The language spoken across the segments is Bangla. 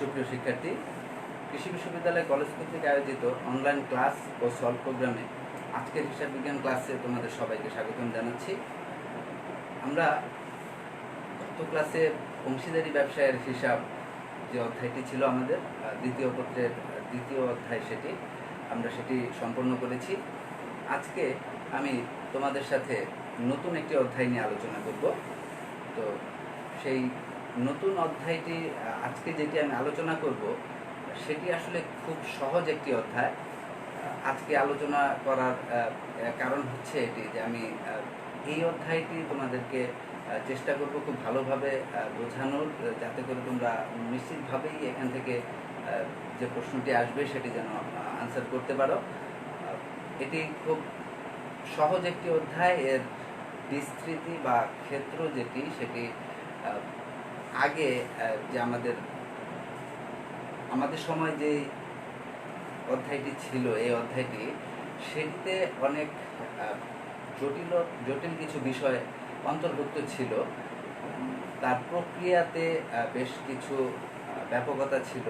সুপ্রিয় শিক্ষার্থী, কৃষি বিশ্ববিদ্যালয় কলেজ কর্তৃক আয়োজিত অনলাইন ক্লাস ও সলভ প্রোগ্রামে আজকের হিসাব বিজ্ঞান ক্লাসে তোমাদের সবাইকে স্বাগতম জানাচ্ছি। আমরা গত ক্লাসে অংশীদারি ব্যবসায়ের হিসাব যে অধ্যায়টি ছিল আমাদের দ্বিতীয় পত্রের দ্বিতীয় অধ্যায়, সেটি সম্পন্ন করেছি। আজকে আমি তোমাদের সাথে নতুন একটি অধ্যায় নিয়ে আলোচনা করব। তো সেই নতুন অধ্যায়টি আজকে যেটি আমি আলোচনা করব সেটি আসলে খুব সহজ একটি অধ্যায়। আজকে আলোচনা করার কারণ হচ্ছে এটি যে আমি এই অধ্যায়টি তোমাদেরকে চেষ্টা করব খুব ভালোভাবে বোঝানোর, যাতে করে তোমরা নিশ্চিতভাবেই এখান থেকে যে প্রশ্নটি আসবে সেটি যেন আনসার করতে পারো। এটি খুব সহজ একটি অধ্যায়। এর বিস্তৃতি বা ক্ষেত্র যেটি সেটি আগে যে আমাদের সময় যে অধ্যায়টি ছিল, এই অধ্যায়টি সেটিতে অনেক জটিল কিছু বিষয় অন্তর্ভুক্ত ছিল। তার প্রক্রিয়াতে বেশ কিছু ব্যাপকতা ছিল,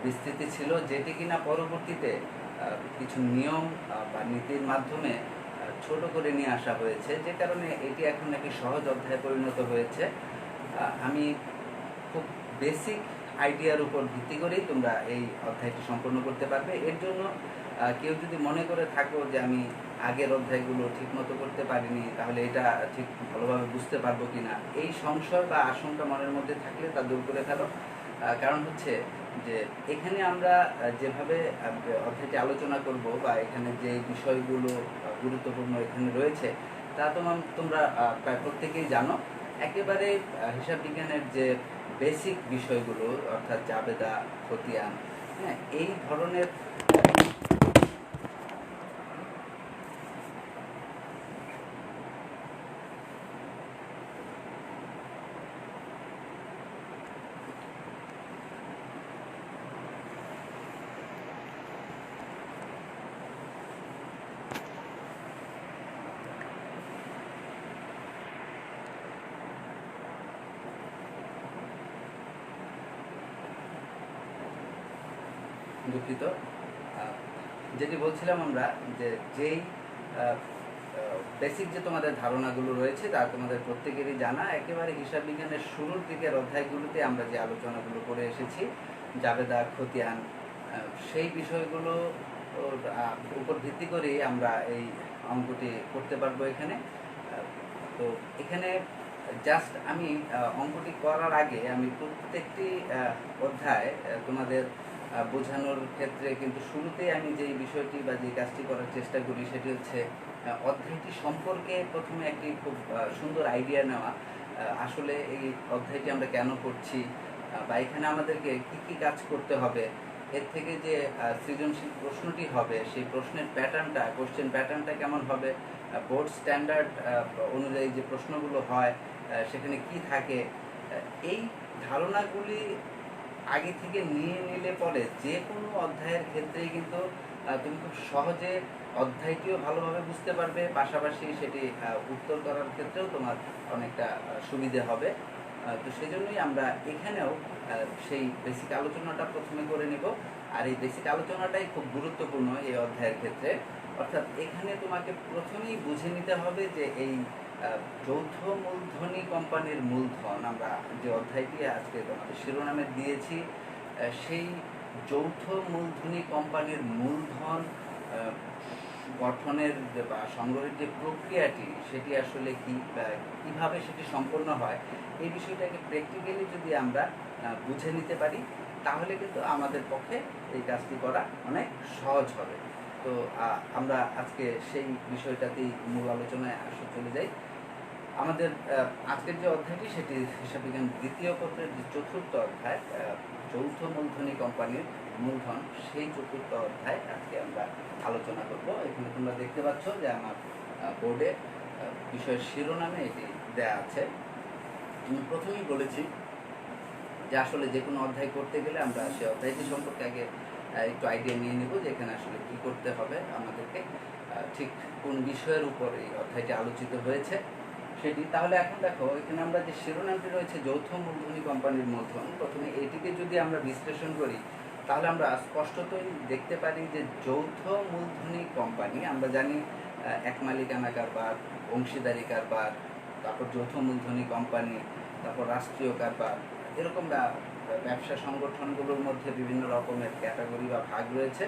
বিস্তৃতি ছিল, যেটি কিনা পরবর্তীতে কিছু নিয়ম বা নীতির মাধ্যমে ছোট করে নিয়ে আসা হয়েছে, যে কারণে এটি এখন একটি সহজ অধ্যায়ে পরিণত হয়েছে। আমি খুব বেসিক আইডিয়ার উপর ভিত্তি করেই তোমরা এই অধ্যায়টি সম্পন্ন করতে পারবে। এর জন্য কেউ যদি মনে করে থাকো যে আমি আগের অধ্যায়গুলো ঠিক মতো করতে পারিনি, তাহলে এটা ঠিক ভালোভাবে বুঝতে পারবো কিনা, এই সংশয় বা আশঙ্কা মনের মধ্যে থাকলে তা দূর করে ফেলো। কারণ হচ্ছে যে এখানে আমরা যেভাবে অধ্যায়টি আলোচনা করব বা এখানে যে বিষয়গুলো গুরুত্বপূর্ণ এখানে রয়েছে তা তোমরা প্রায় প্রত্যেকেই জানো। একেবারে হিসাব বিজ্ঞানের যে বেসিক বিষয়গুলো, অর্থাৎ জাবেদা, খতিয়ান, এই ধরনের দুঃখিত, যেটি বলছিলাম আমরা যে যেই বেসিক যে তোমাদের ধারণাগুলো রয়েছে তা তোমাদের প্রত্যেকেরই জানা। একেবারে হিসাব বিজ্ঞানের শুরুর দিকের অধ্যায়গুলোতে আমরা যে আলোচনাগুলো করে এসেছি, জাবেদা, খতিয়ান, সেই বিষয়গুলো উপর ভিত্তি করেই আমরা এই অঙ্কটি করতে পারবো এখানে। তো এখানে জাস্ট আমি অঙ্কটি করার আগে আমি প্রত্যেকটি অধ্যায় তোমাদের বোঝানোর ক্ষেত্রে কিন্তু শুরুতেই আমি যেই বিষয়টি বা যে কাজটি করার চেষ্টা করি সেটি হচ্ছে অধ্যায়টি সম্পর্কে প্রথমে একটি খুব সুন্দর আইডিয়া নেওয়া। আসলে এই অধ্যায়টি আমরা কেন করছি বা এখানে আমাদেরকে কি কাজ করতে হবে, এর থেকে যে সৃজনশীল প্রশ্নটি হবে সেই প্রশ্নের কোশ্চেন প্যাটার্নটা কেমন হবে, বোর্ড স্ট্যান্ডার্ড অনুযায়ী যে প্রশ্নগুলো হয় সেখানে কি থাকে, এই ধারণাগুলি আগে থেকে নিয়ে নিলে পরে যে কোনো অধ্যায়ের ক্ষেত্রেই কিন্তু তুমি খুব সহজে অধ্যায়টিও ভালোভাবে বুঝতে পারবে, পাশাপাশি সেটি উত্তর করার ক্ষেত্রেও তোমার অনেকটা সুবিধে হবে। তো সেই জন্যই আমরা এখানেও সেই বেসিক আলোচনাটা প্রথমে করে নেব। আর এই বেসিক আলোচনাটাই খুব গুরুত্বপূর্ণ এই অধ্যায়ের ক্ষেত্রে। অর্থাৎ এখানে তোমাকে প্রথমেই বুঝে নিতে হবে যে এই যৌথ মূলধনী কোম্পানির মূলধন, আমরা যে অধ্যায়টি আজকে তোমাদের শিরোনামে দিয়েছি, সেই যৌথ মূলধনী কোম্পানির মূলধন গঠনের বা সংগ্রহের যে প্রক্রিয়াটি সেটি আসলে কিভাবে সেটি সম্পন্ন হয়, এই বিষয়টাকে প্র্যাকটিক্যালি যদি আমরা বুঝে নিতে পারি তাহলে কিন্তু আমাদের পক্ষে এই কাজটি করা অনেক সহজ হবে। তো আমরা আজকে সেই বিষয়টাতেই মূল আলোচনায় চলে যাই। আমাদের আজকের যে অধ্যায়টি সেটি হিসাব বিজ্ঞান দ্বিতীয় পত্রের যে চতুর্থ অধ্যায়, যৌথ মূলধনী কোম্পানির মূলধন, সেই চতুর্থ অধ্যায় আজকে আমরা আলোচনা করব। এখানে তোমরা দেখতে পাচ্ছ যে আমার বোর্ডে বিষয়ের শিরোনামে এটি দেয়া আছে। আমি প্রথমেই বলেছি যে আসলে যে কোনো অধ্যায় করতে গেলে আমরা সেই অধ্যায়টি সম্পর্কে আগে একটু আইডিয়া নিয়ে নেব যে এখানে আসলে কী করতে হবে আমাদেরকে, ঠিক কোন বিষয়ের উপর এই অধ্যায়টি আলোচিত হয়েছে। সেটি। তাহলে এখন দেখো এখানে আমরা যে শিরোনামটি রয়েছে যৌথ মূলধনী কোম্পানির মূলধন, প্রথমে এটিকে যদি আমরা বিশ্লেষণ করি তাহলে আমরা স্পষ্টতই দেখতে পারি যে যৌথ মূলধনী কোম্পানি, আমরা জানি এক মালিকানা কারবার, অংশীদারি কারবার, তারপর যৌথ মূলধনী কোম্পানি, তারপর রাষ্ট্রীয় কারবার, এরকম ব্যবসা সংগঠনগুলোর মধ্যে বিভিন্ন রকমের ক্যাটাগরি বা ভাগ রয়েছে।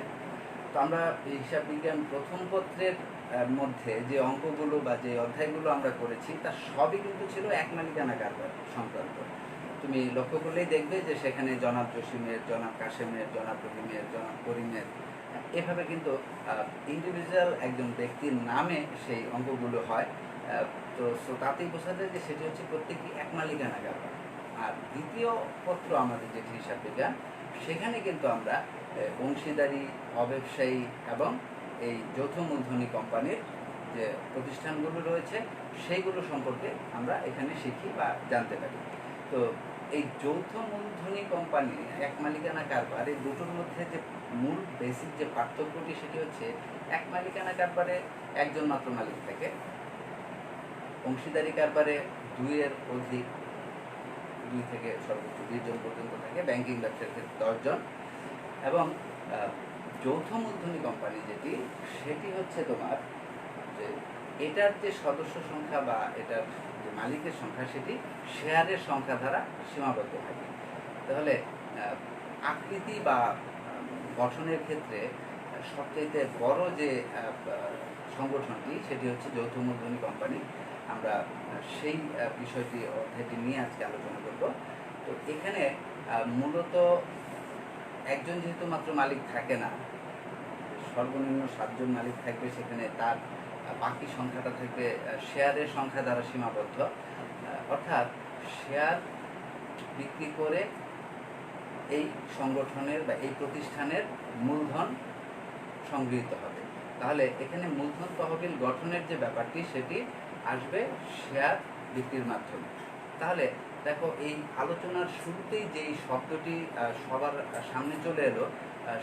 তো আমরা হিসাব বিজ্ঞান প্রথম পত্রের মধ্যে যে অঙ্কগুলো বা যে অধ্যায়গুলো আমরা করেছি তার সবই কিন্তু ছিল এক মালিকানা কারবার সংক্রান্ত। তুমি লক্ষ্য করলেই দেখবে যে সেখানে জনাব জসিমের, জনাব কাশেমের, জনাব রহিমের, জনাব করিমের, এভাবে কিন্তু ইন্ডিভিজুয়াল একজন ব্যক্তির নামে সেই অঙ্কগুলো হয়। তো তাতেই বোঝা যায় যে সেটি হচ্ছে প্রত্যেকটি এক মালিকানা কারবার। আর দ্বিতীয় পত্র আমাদের যেটি হিসাব বিজ্ঞান, সেখানে কিন্তু আমরা অংশীদারি, অব্যবসায়ী এবং এই যৌথ মূলধনী কোম্পানির যে প্রতিষ্ঠানগুলো রয়েছে সেইগুলো সম্পর্কে আমরা এখানে শিখি বা জানতে পারি। তো এই যৌথ মূলধনী কোম্পানি, এক মালিকানা কারবার, এই দুটোর মধ্যে যে মূল বেসিক যে পার্থক্যটি সেটি হচ্ছে এক মালিকানা কারবারে একজন মাত্র মালিক থাকে, অংশীদারি কারবারে দুইয়ের অধিক, 2 থেকে সর্বোচ্চ 20 জন পর্যন্ত থাকে, ব্যাংকিং ব্যবসার ক্ষেত্রে 10 জন, এবং যৌথ মূলধনী কোম্পানি যেটি, সেটি হচ্ছে তোমার যে এটার যে সদস্য সংখ্যা বা এটার যে মালিকের সংখ্যা সেটি শেয়ারের সংখ্যা দ্বারা সীমাবদ্ধ থাকে। তাহলে আকৃতি বা গঠনের ক্ষেত্রে সবচেয়ে বড় যে সংগঠনটি সেটি হচ্ছে যৌথ মূলধনী কোম্পানি। আমরা সেই বিষয়টি অধ্যায়টি নিয়ে আজকে আলোচনা করব। তো এখানে মূলত একজন যেহেতু মাত্র মালিক থাকে না, সর্বনিম্ন 7 জন মালিক থাকবে, সেখানে তার বাকি সংখ্যাটা থাকবে শেয়ারের সংখ্যা দ্বারা সীমাবদ্ধ। অর্থাৎ শেয়ার বিক্রি করে এই সংগঠনের বা এই প্রতিষ্ঠানের মূলধন সংগৃহীত হবে। তাহলে এখানে মূলধন তহবিল গঠনের যে ব্যাপারটি সেটি আসবে শেয়ার বিক্রির মাধ্যমে। তাহলে দেখো এই আলোচনার শুরুতেই যেই শব্দটি সবার সামনে চলে এলো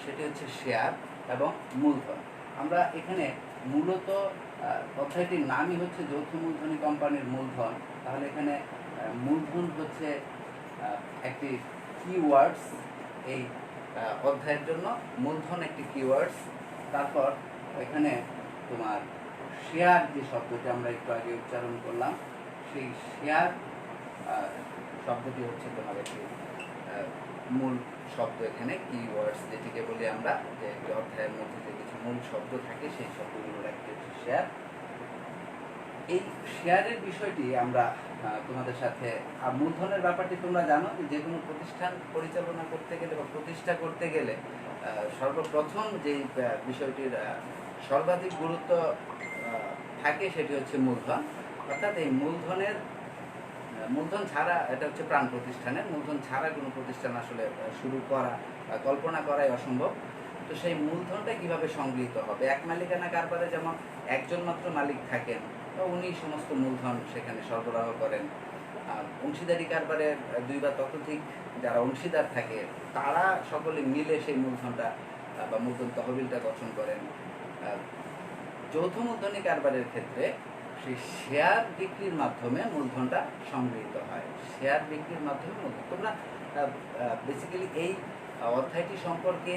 সেটি হচ্ছে শেয়ার এবং মূলধন। আমরা এখানে মূলত অধ্যায়টির নামই হচ্ছে যৌথ মূলধনী কোম্পানির মূলধন। তাহলে এখানে মূলধন হচ্ছে একটি কিওয়ার্ডস এই অধ্যায়ের জন্য, মূলধন একটি কিওয়ার্ডস। তারপর এখানে তোমার শেয়ার যে শব্দটি আমরা একটু আগে উচ্চারণ করলাম, সেই শেয়ার শব্দটি হচ্ছে তোমার একটি মূল শব্দ। এখানে কিওয়ার্ডস যেটিকে বলি আমরা, যে একটি অধ্যায়ের মধ্যে যে কিছু মূল শব্দ থাকে সেই শব্দগুলোর একটি হচ্ছে শেয়ার। এই শেয়ারের বিষয়টি আমরা তোমাদের সাথে, মূলধনের ব্যাপারটি তোমরা জানো যে কোনো প্রতিষ্ঠান পরিচালনা করতে গেলে বা প্রতিষ্ঠা করতে গেলে সর্বপ্রথম যে বিষয়টির সর্বাধিক গুরুত্ব থাকে সেটি হচ্ছে মূলধন। অর্থাৎ এই মূলধন ছাড়া, এটা হচ্ছে প্রাণ প্রতিষ্ঠানের, মূলধন ছাড়া কোনো প্রতিষ্ঠান আসলে শুরু করা, কল্পনা করাই অসম্ভব। তো সেই মূলধনটা কিভাবে সংগৃহীত হবে? এক মালিকানা কারবারে যেমন একজন মাত্র মালিক থাকেন, উনি সমস্ত মূলধন সেখানে সরবরাহ করেন। অংশীদারি কারবারে 2 বা ততোধিক যারা অংশীদার থাকে তারা সকলে মিলে সেই মূলধনটা বা মূলধন তহবিলটা গঠন করেন। যৌথ মূলধনী কারবারের ক্ষেত্রে সেই শেয়ার বিক্রির মাধ্যমে মূলধনটা সংগৃহীত হয়। শেয়ার বিক্রির মাধ্যমে মূলধন, তোমরা বেসিক্যালি এই অধ্যায়টি সম্পর্কে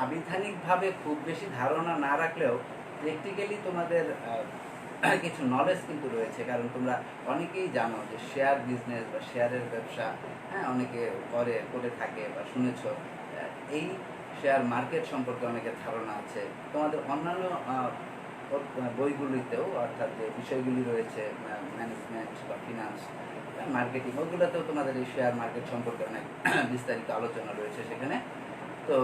আবিধানিকভাবে খুব বেশি ধারণা না রাখলেও প্র্যাকটিক্যালি তোমাদের কিছু নলেজ কিন্তু রয়েছে। কারণ তোমরা অনেকেই জানো যে শেয়ার বিজনেস বা শেয়ারের ব্যবসা অনেকে করে থাকে বা শুনেছ। এই শেয়ার মার্কেট সম্পর্কে অনেকের ধারণা আছে। তোমাদের অন্যান্য বইগুলিতেও, অর্থাৎ যে বিষয়গুলি রয়েছে ম্যানেজমেন্ট বা ফিনান্স, মার্কেটিং, ওগুলোতেও তোমাদের এই শেয়ার মার্কেট সম্পর্কে অনেক বিস্তারিত আলোচনা রয়েছে সেখানে। তো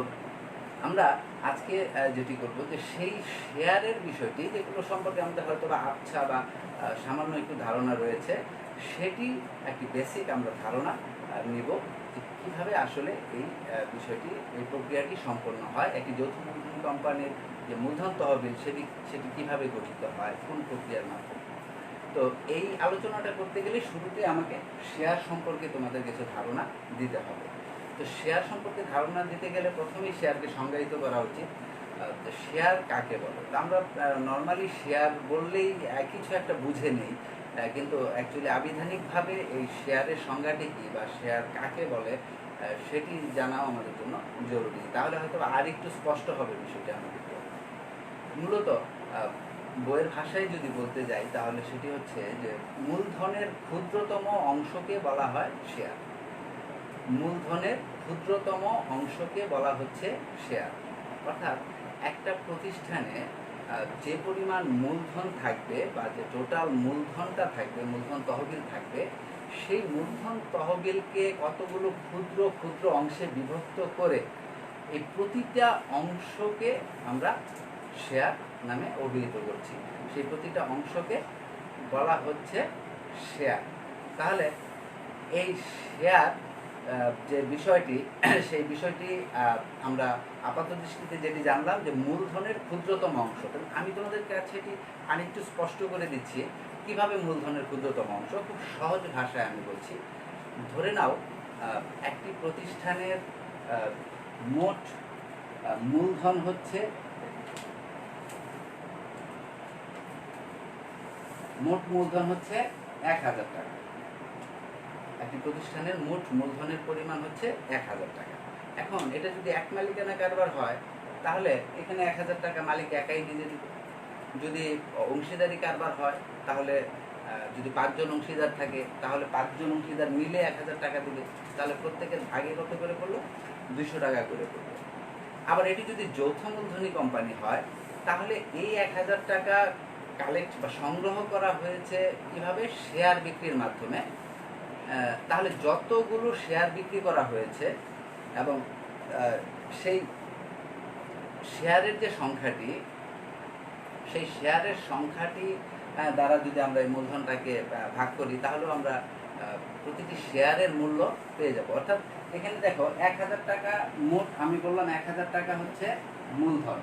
আমরা আজকে যেটি করবো যে সেই শেয়ারের বিষয়টি, যেগুলো সম্পর্কে আমাদের হয়তো বা আবছা বা সামান্য একটু ধারণা রয়েছে, সেটি একটি বেসিক আমরা ধারণা নিব যে কীভাবে আসলে এই বিষয়টি, এই প্রক্রিয়াটি সম্পন্ন হয়। একটি যৌথ মূলধনী কোম্পানির যে মূলধন তহবিল সেটি কীভাবে গঠিত হয়, কোন প্রক্রিয়ার মাধ্যমে। তো এই আলোচনাটা করতে গেলে শুরুতে আমাকে শেয়ার সম্পর্কে তোমাদের কিছু ধারণা দিতে হবে। তো শেয়ার সম্পর্কে ধারণা দিতে গেলে প্রথমেই শেয়ারকে সংজ্ঞায়িত করা উচিত। তো শেয়ার কাকে বলে? তো আমরা নর্মালি শেয়ার বললেই কিছু একটা বুঝে নেই, কিন্তু অ্যাকচুয়ালি আবিধানিকভাবে এই শেয়ারের সংজ্ঞাটি কী বা শেয়ার কাকে বলে সেটি জানাও আমাদের জন্য জরুরি। তাহলে হয়তো আর একটু স্পষ্ট হবে বিষয়টি আমাদের জন্য। মূলত বইয়ের ভাষায় যদি বলতে যাই তাহলে সেটি হচ্ছে যে মূলধনের ক্ষুদ্রতম অংশকে বলা হয় শেয়ার। মূলধনের ক্ষুদ্রতম অংশকে বলা হচ্ছে শেয়ার। অর্থাৎ একটা প্রতিষ্ঠানে যে পরিমাণ মূলধন থাকবে বা যে টোটাল মূলধনটা থাকবে, মূলধন তহবিল থাকবে, সেই মূলধন তহবিলকে কতগুলো ক্ষুদ্র ক্ষুদ্র অংশে বিভক্ত করে এই প্রতিটা অংশকে আমরা শেয়ার নামে অভিহিত করছি। সেই প্রতিটা অংশকে বলা হচ্ছে শেয়ার। তাহলে এই শেয়ার যে বিষয়টি, সেই বিষয়টি আমরা আপাত দৃষ্টিতে যেটি জানলাম যে মূলধনের ক্ষুদ্রতম অংশ। আমি তোমাদের কাছে এটি আরেকটু স্পষ্ট করে দিচ্ছি কিভাবে মূলধনের ক্ষুদ্রতম অংশ। খুব সহজ ভাষায় আমি বলছি। ধরে নাও একটি প্রতিষ্ঠানের মোট মূলধন হচ্ছে মোট মূলধন হচ্ছে ১,০০০ টাকা। একটি প্রতিষ্ঠানের মোট মূলধনের পরিমাণ হচ্ছে ১,০০০ টাকা। এখন এটা যদি এক মালিকানা কারবার হয় তাহলে এখানে ১,০০০ টাকা মালিক একাই দিয়ে দিবে। যদি অংশীদারি কারবার হয় তাহলে যদি ৫ জন অংশীদার থাকে তাহলে ৫ জন অংশীদার মিলে ১,০০০ টাকা দিবে। তাহলে প্রত্যেকের ভাগে কত করে পড়লো? ২০০ টাকা করে পড়লো। আবার এটি যদি যৌথ মূলধনী কোম্পানি হয় তাহলে এই ১,০০০ টাকা কালেক্ট বা সংগ্রহ করা হয়েছে কিভাবে? শেয়ার বিক্রির মাধ্যমে। তাহলে যতগুলো শেয়ার বিক্রি করা হয়েছে এবং সেই শেয়ারের যে সংখ্যাটি, সেই শেয়ারের সংখ্যাটি দ্বারা যদি আমরা এই মূলধনটাকে ভাগ করি তাহলেও আমরা প্রতিটি শেয়ারের মূল্য পেয়ে যাব। অর্থাৎ এখানে দেখো ১,০০০ টাকা মোট, আমি বললাম ১,০০০ টাকা হচ্ছে মূলধন।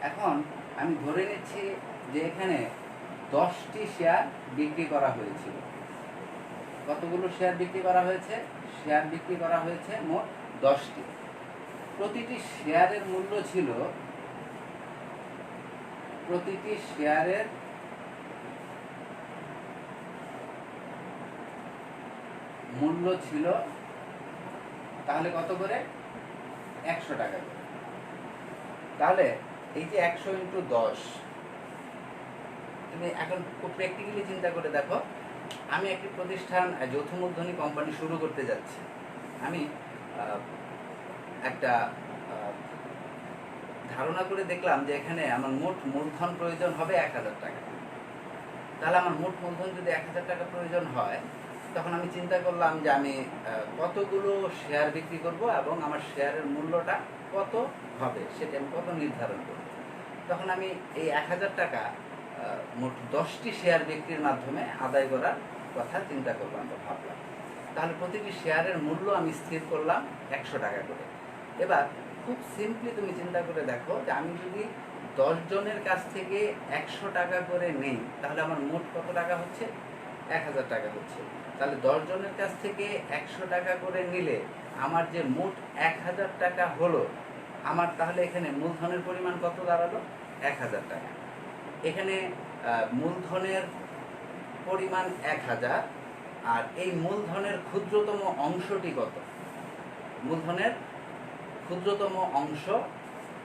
এখন আমি ধরে নিচ্ছি যে এখানে 10টি শেয়ার বিক্রি করা হয়েছিল। কতগুলো শেয়ার বিক্রি করা হয়েছে? শেয়ার বিক্রি করা হয়েছে মোট 10টি। প্রতিটি শেয়ারের মূল্য ছিল, প্রতিটি শেয়ারের মূল্য ছিল তাহলে কত করে? ১০০ টাকা করে। তাহলে এই যে ১০০ × ১০, তুমি এখন খুব প্র্যাকটিক্যালি চিন্তা করে দেখো, আমি একটি প্রতিষ্ঠান যৌথ মূলধনী কোম্পানি শুরু করতে যাচ্ছি। আমি একটা ধারণা করে দেখলাম যে এখানে আমার মোট মূলধন প্রয়োজন হবে ১,০০০ টাকা। তাহলে আমার মোট মূলধন যদি ১,০০০ টাকা প্রয়োজন হয় তখন আমি চিন্তা করলাম যে আমি কতগুলো শেয়ার বিক্রি করব এবং আমার শেয়ারের মূল্যটা কত হবে সেটা আমি কত নির্ধারণ করব। তখন আমি এই ১,০০০ টাকা মোট 10টি শেয়ার বিক্রির মাধ্যমে আদায় করার কথা চিন্তা করলাম বা ভাবলাম। তাহলে প্রতিটি শেয়ারের মূল্য আমি স্থির করলাম ১০০ টাকা করে। এবার খুব সিম্পলি তুমি চিন্তা করে দেখো যে আমি যদি 10 জনের কাছ থেকে ১০০ টাকা করে নেই তাহলে আমার মোট কত টাকা হচ্ছে? ১,০০০ টাকা হচ্ছে। তাহলে 10 জনের কাছ থেকে ১০০ টাকা করে নিলে আমার যে মোট ১,০০০ টাকা হলো, আমার তাহলে এখানে মূলধনের পরিমাণ কত দাঁড়ালো? ১,০০০ টাকা। এখানে মূলধনের পরিমাণ ১,০০০, আর এই মূলধনের ক্ষুদ্রতম অংশটি কত? মূলধনের ক্ষুদ্রতম অংশ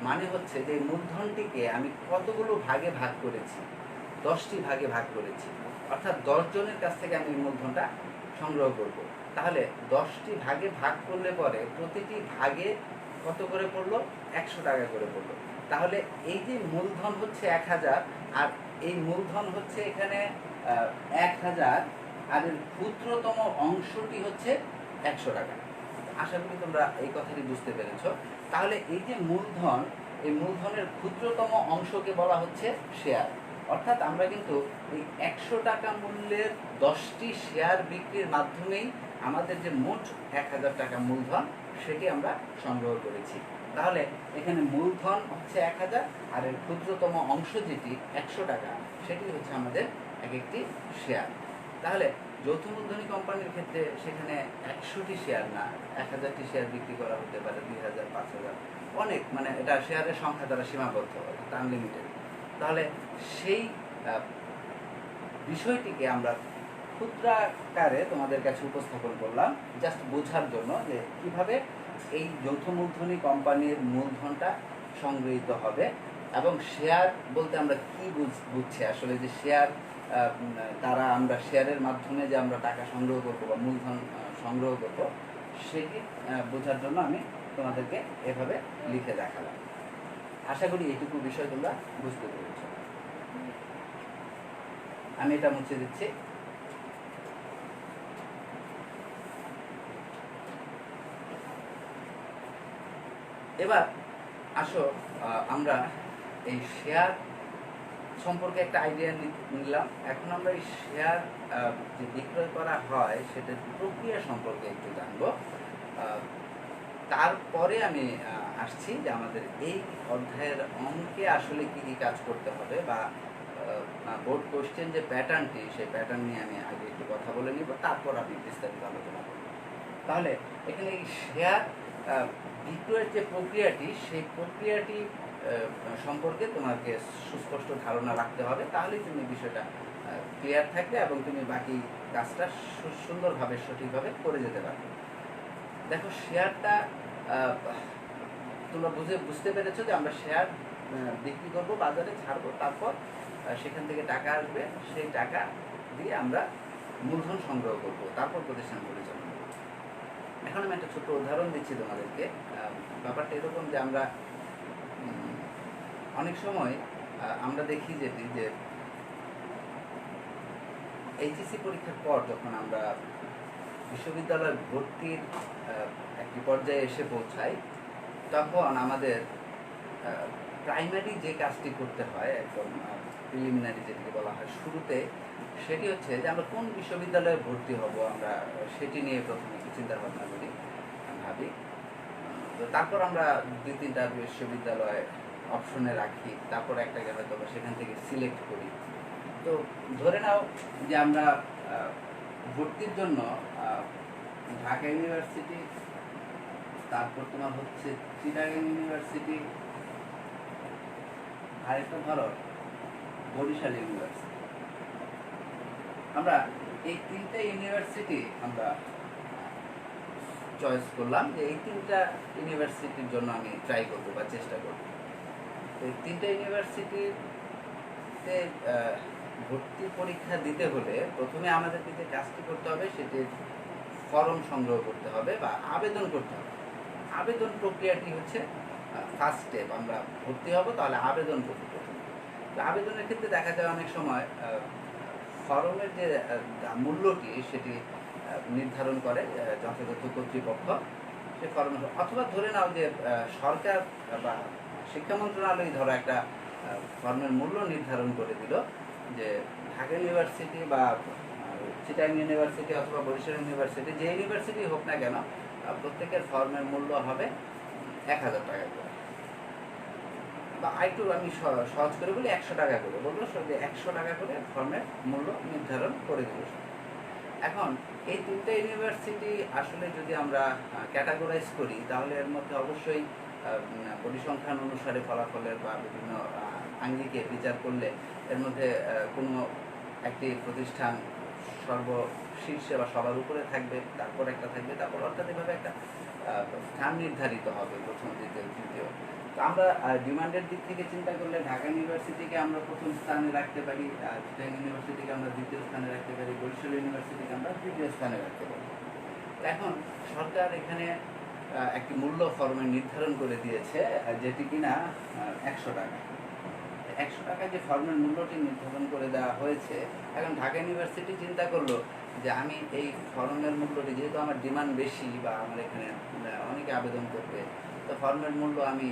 মানে হচ্ছে যে মূলধনটিকে আমি কতগুলো ভাগে ভাগ করেছি? 10টি ভাগে ভাগ করেছি। অর্থাৎ 10 জনের কাছ থেকে আমি মূলধনটা সংগ্রহ করব। তাহলে 10টি ভাগে ভাগ করলে পরে প্রতিটি ভাগে কত করে পড়লো? ১০০ টাকা করে পড়লো। তাহলে এই যে মূলধন হচ্ছে ১,০০০ আর এই মূলধন হচ্ছে এখানে ১,০০০ আর এর ক্ষুদ্রতম অংশটি হচ্ছে ১০০ টাকা। আশা করি তোমরা এই কথাটি বুঝতে পেরেছ। তাহলে এই যে মূলধন, এই মূলধনের ক্ষুদ্রতম অংশকে বলা হচ্ছে শেয়ার। অর্থাৎ আমরা কিন্তু এই ১০০ টাকা মূল্যের 10টি শেয়ার বিক্রির মাধ্যমেই আমাদের যে মোট ১,০০০ টাকা মূলধন সেটি আমরা সংগ্রহ করেছি। তাহলে এখানে মূলধন হচ্ছে ১,০০০ আর এর ক্ষুদ্রতম অংশ যেটি ১০০ টাকা সেটি হচ্ছে আমাদের এক একটি শেয়ার। তাহলে যৌথ মূলধনী কোম্পানির ক্ষেত্রে সেখানে ১০০টি শেয়ার না, ১,০০০টি শেয়ার বিক্রি করা হতে পারে, ২,০০০, ৫,০০০, অনেক, মানে এটা শেয়ারের সংখ্যা দ্বারা সীমাবদ্ধ, আনলিমিটেড। তাহলে সেই বিষয়টিকে আমরা ক্ষুদ্রাকারে তোমাদের কাছে উপস্থাপন করলাম, জাস্ট বোঝার জন্য যে কিভাবে এই যৌথ মূলধনী কোম্পানির মূলধনটা সংগৃহীত হবে, এবং শেয়ার বলতে আমরা কি বুঝছি আসলে, যে শেয়ার তারা আমরা শেয়ারের মাধ্যমে যে আমরা টাকা সংগ্রহ করবো বা মূলধন সংগ্রহ করবো, সেটি বোঝার জন্য আমি তোমাদেরকে এভাবে লিখে দেখালাম। আশা করি এইটুকু বিষয় তোমরা বুঝতে পেরেছ। আমি এটা মুছে দিচ্ছি। এবার আসো আমরা এই শেয়ার সম্পর্কে একটা আইডিয়া নিলাম। এখন আমরা এই শেয়ার যে বিক্রয় করা হয় সেটার প্রক্রিয়া সম্পর্কে একটু জানবো। তারপরে আমি আসছি যে আমাদের এই অধ্যায়ের অঙ্কে আসলে কি কি কাজ করতে হবে, বা বোর্ড কোশ্চেন যে প্যাটার্নটি, সেই প্যাটার্ন নিয়ে আমি আগে একটু কথা বলে নিব, তারপর আমি বিস্তারিত আলোচনা করব। তাহলে এখানে এই শেয়ার বিক্রয়ের যে প্রক্রিয়াটি, সেই প্রক্রিয়াটি সম্পর্কে তোমাকে সুস্পষ্ট ধারণা রাখতে হবে, তাহলেই তুমি বিষয়টা ক্লিয়ার থাকবে এবং তুমি বাকি কাজটা সুন্দরভাবে সঠিকভাবে করে যেতে পারবে। দেখো, শেয়ারটা তোমরা বুঝতে পেরেছো যে আমরা শেয়ার বিক্রি করবো, বাজারে ছাড়বো, তারপর সেখান থেকে টাকা আসবে, সেই টাকা দিয়ে আমরা মূলধন সংগ্রহ করবো, তারপর প্রতিষ্ঠান পরিচালনা করবো। এখন আমি একটা ছোট্ট উদাহরণ দিচ্ছি তোমাদেরকে। ব্যাপারটা এরকম যে আমরা অনেক সময় আমরা দেখি যেটি যে এইচএসসি পরীক্ষার পর যখন আমরা বিশ্ববিদ্যালয় ভর্তির একটি পর্যায়ে এসে পৌঁছাই, তখন আমাদের প্রাইমারি যে কাজটি করতে হয়, একদম প্রিলিমিনারি যেটিকে বলা হয় শুরুতে, সেটি হচ্ছে যে আমরা কোন বিশ্ববিদ্যালয়ে ভর্তি হব, আমরা সেটি নিয়ে প্রথমে একটু চিন্তা ভাবনা করি, ভাবি। তো তারপর আমরা 2-3টা বিশ্ববিদ্যালয় অপশনে রাখি, তারপর একটাকে হয়তো সেখান থেকে সিলেক্ট করি। তো ধরে নাও যে আমরা ভর্তির জন্য ঢাকা ইউনিভার্সিটি, তারপর তোমার হচ্ছে চিটাগাং ইউনিভার্সিটি, আরেকটা ধরো বরিশাল ইউনিভার্সিটি, আমরা এই 3টে ইউনিভার্সিটি আমরা চয়েস করলাম যে এই 3টা ইউনিভার্সিটির জন্য আমি ট্রাই করবো বা চেষ্টা করবো। এই 3টে ইউনিভার্সিটিতে ভর্তি পরীক্ষা দিতে হলে প্রথমে আমাদেরকে যে কাজটি করতে হবে, সেটি ফর্ম সংগ্রহ করতে হবে বা আবেদন করতে হবে। আবেদন প্রক্রিয়াটি হচ্ছে ফার্স্ট স্টেপ। আমরা ভর্তি হব, তাহলে আবেদন করতে হবে। তো আবেদনের ক্ষেত্রে দেখা যায় অনেক সময় ফর্মের যে মূল্যটি, সেটি নির্ধারণ করে যথাযথ কর্তৃপক্ষ। সে ফর্ম, অথবা ধরে নাও যে সরকার বা শিক্ষা মন্ত্রণালয় ধরো একটা ফর্মের মূল্য নির্ধারণ করে দিল, যে ঢাকা ইউনিভার্সিটি বা চিটাগাং ইউনিভার্সিটি অথবা বরিশাল ইউনিভার্সিটি, যে ইউনিভার্সিটি হোক না কেন, প্রত্যেকের ফর্মের মূল্য হবে 1000 টাকা করে, বা একটু আমি সহজ করে বলি 100 টাকা করে বললো, যে 100 টাকা করে ফর্মের মূল্য নির্ধারণ করে দিল। এখন এই 3টে ইউনিভার্সিটি আসলে যদি আমরা ক্যাটাগরাইজ করি, তাহলে এর মধ্যে অবশ্যই পরিসংখ্যান অনুসারে ফলাফলের বা বিভিন্ন আঙ্গিকে বিচার করলে এর মধ্যে কোনো একটি প্রতিষ্ঠান সর্বশীর্ষে বা সবার উপরে থাকবে, তারপর একটা থাকবে, তারপর অর্থাৎ এভাবে একটা স্থান নির্ধারিত হবে, প্রথম, দ্বিতীয়, তৃতীয়। তো আমরা ডিমান্ডের দিক থেকে চিন্তা করলে ঢাকা ইউনিভার্সিটিকে আমরা প্রথম স্থানে রাখতে পারি, চিটাগাং ইউনিভার্সিটিকে আমরা দ্বিতীয় স্থানে রাখতে পারি, বরিশাল ইউনিভার্সিটিকে আমরা তৃতীয় স্থানে রাখতে পারি। এখন সরকার এখানে একটি মূল্য ফর্মে নির্ধারণ করে দিয়েছে, যেটি কিনা 100 টাকা। 100 টাকা যে ফর্মের মূল্যটি নির্ধারণ করে দেওয়া হয়েছে, এখন ঢাকা ইউনিভার্সিটি চিন্তা করলো যে আমি এই ফর্মের মূল্যটি, যেহেতু আমার ডিমান্ড বেশি বা আমার এখানে অনেকে আবেদন করবে, তো ফর্মের মূল্য আমি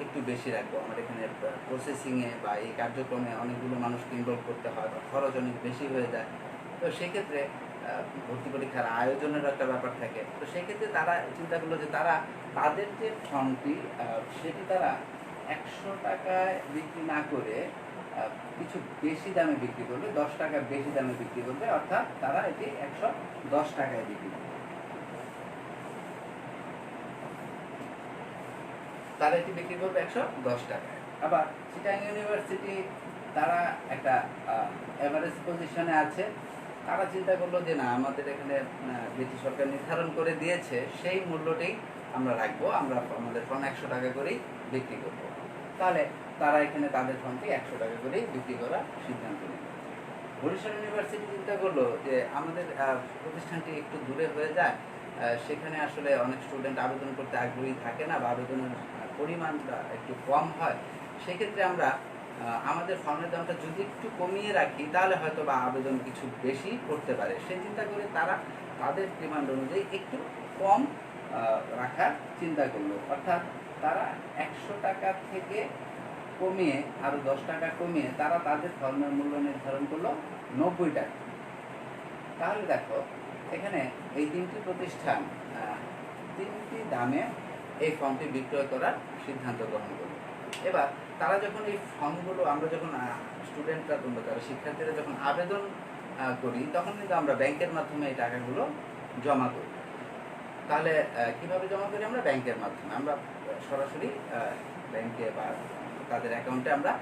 একটু বেশি রাখবো। আমার এখানে প্রসেসিংয়ে বা এই কার্যক্রমে অনেকগুলো মানুষকে ইনভলভ করতে হয় বা খরচ অনেক বেশি হয়ে যায়। তো সেক্ষেত্রে ভর্তি পরীক্ষার আয়োজনের একটা ব্যাপার থাকে। তো সেক্ষেত্রে তারা চিন্তা করলো যে তারা তাদের যে ফর্মটি, সেটি তারা 100 টাকায় বিক্রি না করে কিছু বেশি দামে বিক্রি করবে, 10 টাকা বেশি দামে বিক্রি করবে, অর্থাৎ তারা এটি 110 টাকায় বিক্রি করবে। তারা এটি বিক্রি করবে 110 টাকায়। আবার চিটাগাং ইউনিভার্সিটি তারা একটা এভারেজ পজিশনে আছে। তারা চিন্তা করলো যে না, আমাদের এখানে ব্রিটিশ সরকার নির্ধারণ করে দিয়েছে, সেই মূল্যটি আমরা রাখবো, আমরা আমাদের ফর্ম 100 টাকা করেই বিক্রি করব। তাহলে তারা এখানে তাদের ফর্মটি 100 টাকা করেই বিক্রি করার সিদ্ধান্ত নিল। বরিশাল ইউনিভার্সিটি চিন্তা করলো যে আমাদের প্রতিষ্ঠানটি একটু দূরে হয়ে যায়, সেখানে আসলে অনেক স্টুডেন্ট আবেদন করতে আগ্রহী থাকে না বা আবেদনের পরিমাণটা একটু কম হয়। সেক্ষেত্রে আমরা আমাদের ফর্মের দামটা যদি একটু কমিয়ে রাখি তাহলে হয়তো বা আবেদন কিছু বেশি করতে পারে। সেই চিন্তা করে তারা তাদের ডিমান্ড অনুযায়ী একটু কম রাখার চিন্তা করলো। অর্থাৎ তারা 100 টাকা থেকে কমিয়ে আরও 10 টাকা কমিয়ে তারা তাদের ফর্মের মূল্য নির্ধারণ করলো 90 টাকা। তাহলে দেখো এখানে এই তিনটি প্রতিষ্ঠান তিনটি দামে এই ফর্মটি বিক্রয় করার সিদ্ধান্ত গ্রহণ করলো। এবার তারা যখন এই ফর্মগুলো, আমরা যখন স্টুডেন্টরা কিংবা যারা শিক্ষার্থীরা যখন আবেদন করি, তখন কিন্তু আমরা ব্যাংকের মাধ্যমে এই টাকাগুলো জমা করি। তাহলে কিভাবে জমা করি? আমরা ব্যাংকের মাধ্যমে, আমরা সরাসরি ব্যাংকে বা তাদের অ্যাকাউন্টে আমরা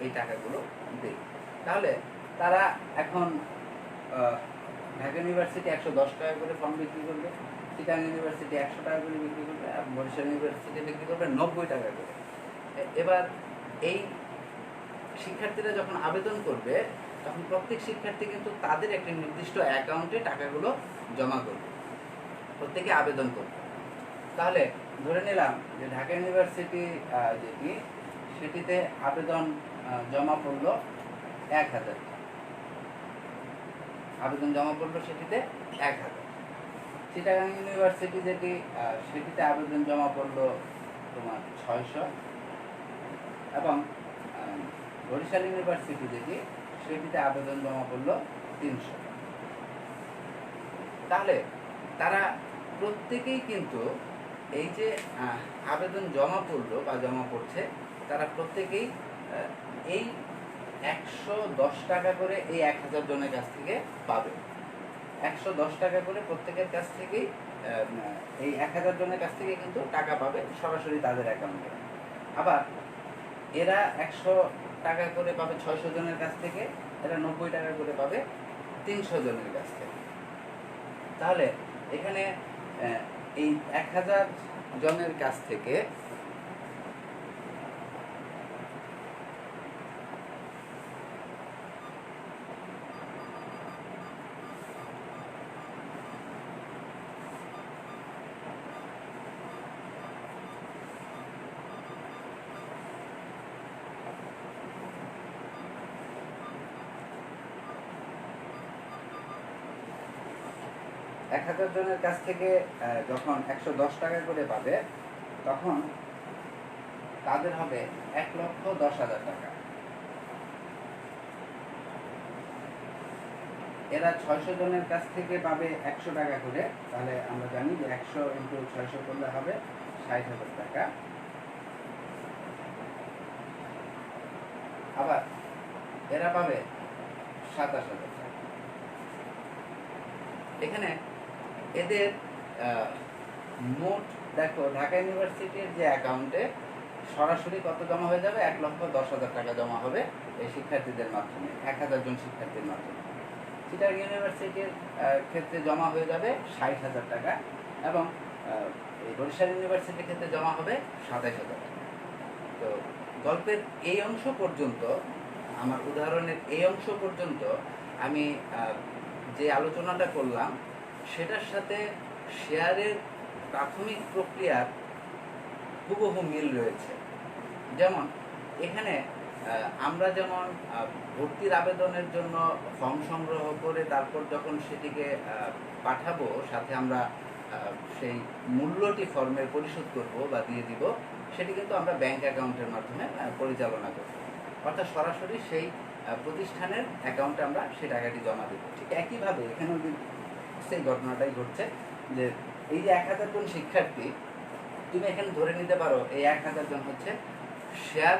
এই টাকাগুলো দিই। তাহলে তারা এখন ঢাকা ইউনিভার্সিটি 110 টাকা করে ফর্ম বিক্রি করবে, চিটাগাং ইউনিভার্সিটি 100 টাকা করে বিক্রি করবে, আর বরিশাল ইউনিভার্সিটি বিক্রি করবে 90 টাকা করে। এবার এই শিক্ষার্থীরা যখন আবেদন করবে, তখন প্রত্যেক শিক্ষার্থী কিন্তু তাদের একটি নির্দিষ্ট অ্যাকাউন্টে টাকাগুলো জমা করবে, প্রত্যেকে আবেদন করবে। তাহলে ধরে নিলাম যে ঢাকা ইউনিভার্সিটি যেটি, সেটিতে আবেদন জমা পড়লো 1000, আবেদন জমা পড়লো সেটিতে 1000। চিটাগাং ইউনিভার্সিটি যেটি, সেটিতে আবেদন জমা পড়লো তোমার 600, এবং বরিশাল ইউনিভার্সিটি যেটি, সেটিতে আবেদন জমা পড়লো 300। তাহলে তারা প্রত্যেকেই কিন্তু এই যে আবেদন জমা পড়লো বা জমা পড়ছে, তারা প্রত্যেকেই এই 110 টাকা করে এই 1000 জনের কাছ থেকে পাবে। 110 টাকা করে প্রত্যেকের কাছ থেকেই এই 1000 জনের কাছ থেকে কিন্তু টাকা পাবে সরাসরি তাদের অ্যাকাউন্টে। আবার এরা 100 টাকা করে পাবে 600 জনের কাছ থেকে, এরা 90 টাকা করে পাবে 300 জনের কাছ থেকে। তাহলে এখানে এই 1000 জনের কাছ থেকে জনের কাছ থেকে যখন 110 টাকা করে পাবে, তখন তাদের হবে 1,10,000 টাকা। এরা 600 জনের কাছ থেকে পাবে 100 টাকা করে। তাহলে আমরা জানি যে 100 × 600 করলে হবে 60,000 টাকা। আবার এরা পাবে 27,000 টাকা। এখানে এদের মোট দেখো, ঢাকা ইউনিভার্সিটির যে অ্যাকাউন্টে সরাসরি কত জমা হয়ে যাবে? 1,10,000 টাকা জমা হবে এই শিক্ষার্থীদের মাধ্যমে, 1000 জন শিক্ষার্থীর মাধ্যমে। চিটাগাং ইউনিভার্সিটির ক্ষেত্রে জমা হয়ে যাবে 60,000 টাকা, এবং এই বরিশাল ইউনিভার্সিটির ক্ষেত্রে জমা হবে 27,000 টাকা। তো গল্পের এই অংশ পর্যন্ত, আমার উদাহরণের এই অংশ পর্যন্ত আমি যে আলোচনাটা করলাম, সেটার সাথে শেয়ারের প্রাথমিক প্রক্রিয়ার হুবহু মিল রয়েছে। যেমন এখানে আমরা যেমন ভর্তির আবেদনের জন্য ফর্ম সংগ্রহ করে তারপর যখন সেটিকে পাঠাবো, সাথে আমরা সেই মূল্যটি ফর্মের পরিশোধ করব বা দিয়ে দিব, সেটি কিন্তু আমরা ব্যাংক অ্যাকাউন্টের মাধ্যমে পরিচালনা করব। অর্থাৎ সরাসরি সেই প্রতিষ্ঠানের অ্যাকাউন্টে আমরা সেই টাকাটি জমা দেব। ঠিক একইভাবে এখানেও সেই ঘটনাটাই ঘটছে, যে এই যে 1000 জন শিক্ষার্থী, তুমি এখানে ধরে নিতে পারো এই 1000 জন হচ্ছে শেয়ার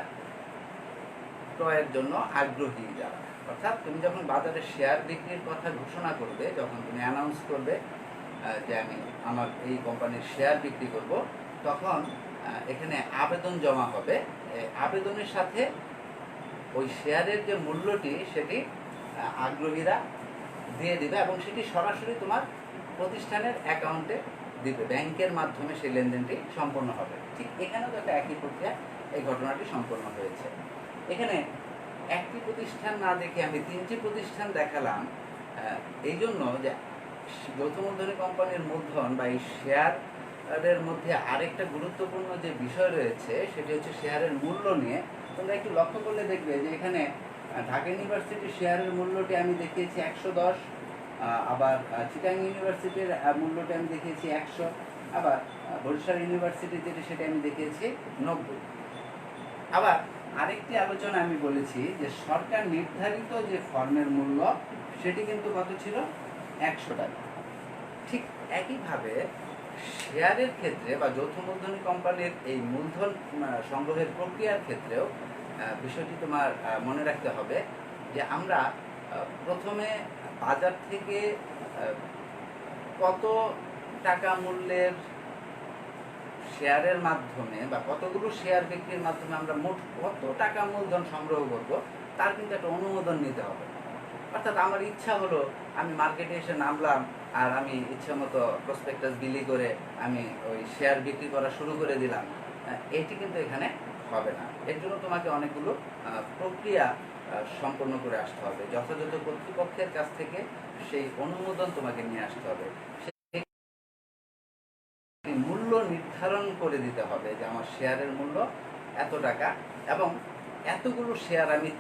ক্রয়ের জন্য আগ্রহী যারা। অর্থাৎ তুমি যখন বাজারে শেয়ার বিক্রির কথা ঘোষণা করবে, যখন তুমি অ্যানাউন্স করবে যে আমি আমার এই কোম্পানির শেয়ার বিক্রি করব, তখন এখানে আবেদন জমা হবে। আবেদনের সাথে ওই শেয়ারের যে মূল্যটি সেটি আগ্রহীরা দিয়ে দিবে এবং সেটি সরাসরি তোমার প্রতিষ্ঠানের অ্যাকাউন্টে দিবে, ব্যাংকের মাধ্যমে সেই লেনদেনটি সম্পন্ন হবে। ঠিক এখানেও তো একটা একই প্রক্রিয়া এই ঘটনাটি সম্পন্ন হয়েছে। এখানে একটি প্রতিষ্ঠান না দেখে আমি 3টি প্রতিষ্ঠান দেখালাম এই জন্য যে যৌথ মূলধনী কোম্পানির মূলধন বা এই শেয়ারের মধ্যে আরেকটা গুরুত্বপূর্ণ যে বিষয় রয়েছে সেটি হচ্ছে শেয়ারের মূল্য নিয়ে। তোমরা একটু লক্ষ্য করলে দেখবে যে এখানে ঢাকা ইউনিভার্সিটির শেয়ারের মূল্যটি আমি দেখিয়েছি 110, আবার চিটাং ইউনিভার্সিটির মূল্যটি আমি দেখিয়েছি 100, আবার বরিশাল ইউনিভার্সিটির যেটি সেটা আমি দেখিয়েছি 90। আবার আরেকটি আলোচনা আমি বলেছি যে সরকার নির্ধারিত যে ফর্মের মূল্য সেটি কিন্তু কত ছিল, 100 টাকা। ঠিক একইভাবে শেয়ারের ক্ষেত্রে বা যৌথ মূলধনী কোম্পানির এই মূলধন সংগ্রহের প্রক্রিয়ার ক্ষেত্রেও বিষয়টি তোমার মনে রাখতে হবে যে আমরা প্রথমে বাজার থেকে কত টাকা মূল্যের শেয়ারের মাধ্যমে বা কতগুলো শেয়ার বিক্রির মাধ্যমে আমরা মোট কত টাকা মূলধন সংগ্রহ করব তার কিন্তু একটা অনুমোদন নিতে হবে। অর্থাৎ আমার ইচ্ছা হলো আমি মার্কেটে এসে নামলাম আর আমি ইচ্ছা মতো প্রসপেক্টাস বিলি করে আমি ওই শেয়ার বিক্রি করা শুরু করে দিলাম, এটি কিন্তু এখানে হবে না। এর জন্য তোমাকে অনেকগুলো প্রক্রিয়া সম্পন্ন করে আসতে হবে, যথাযথ কর্তৃপক্ষের কাছ থেকে সেই অনুমোদন তোমাকে নিয়ে আসতে হবে, মূল্য নির্ধারণ করে দিতে হবে যে আমার শেয়ারের মূল্য এত টাকা এবং এতগুলো শেয়ার আমি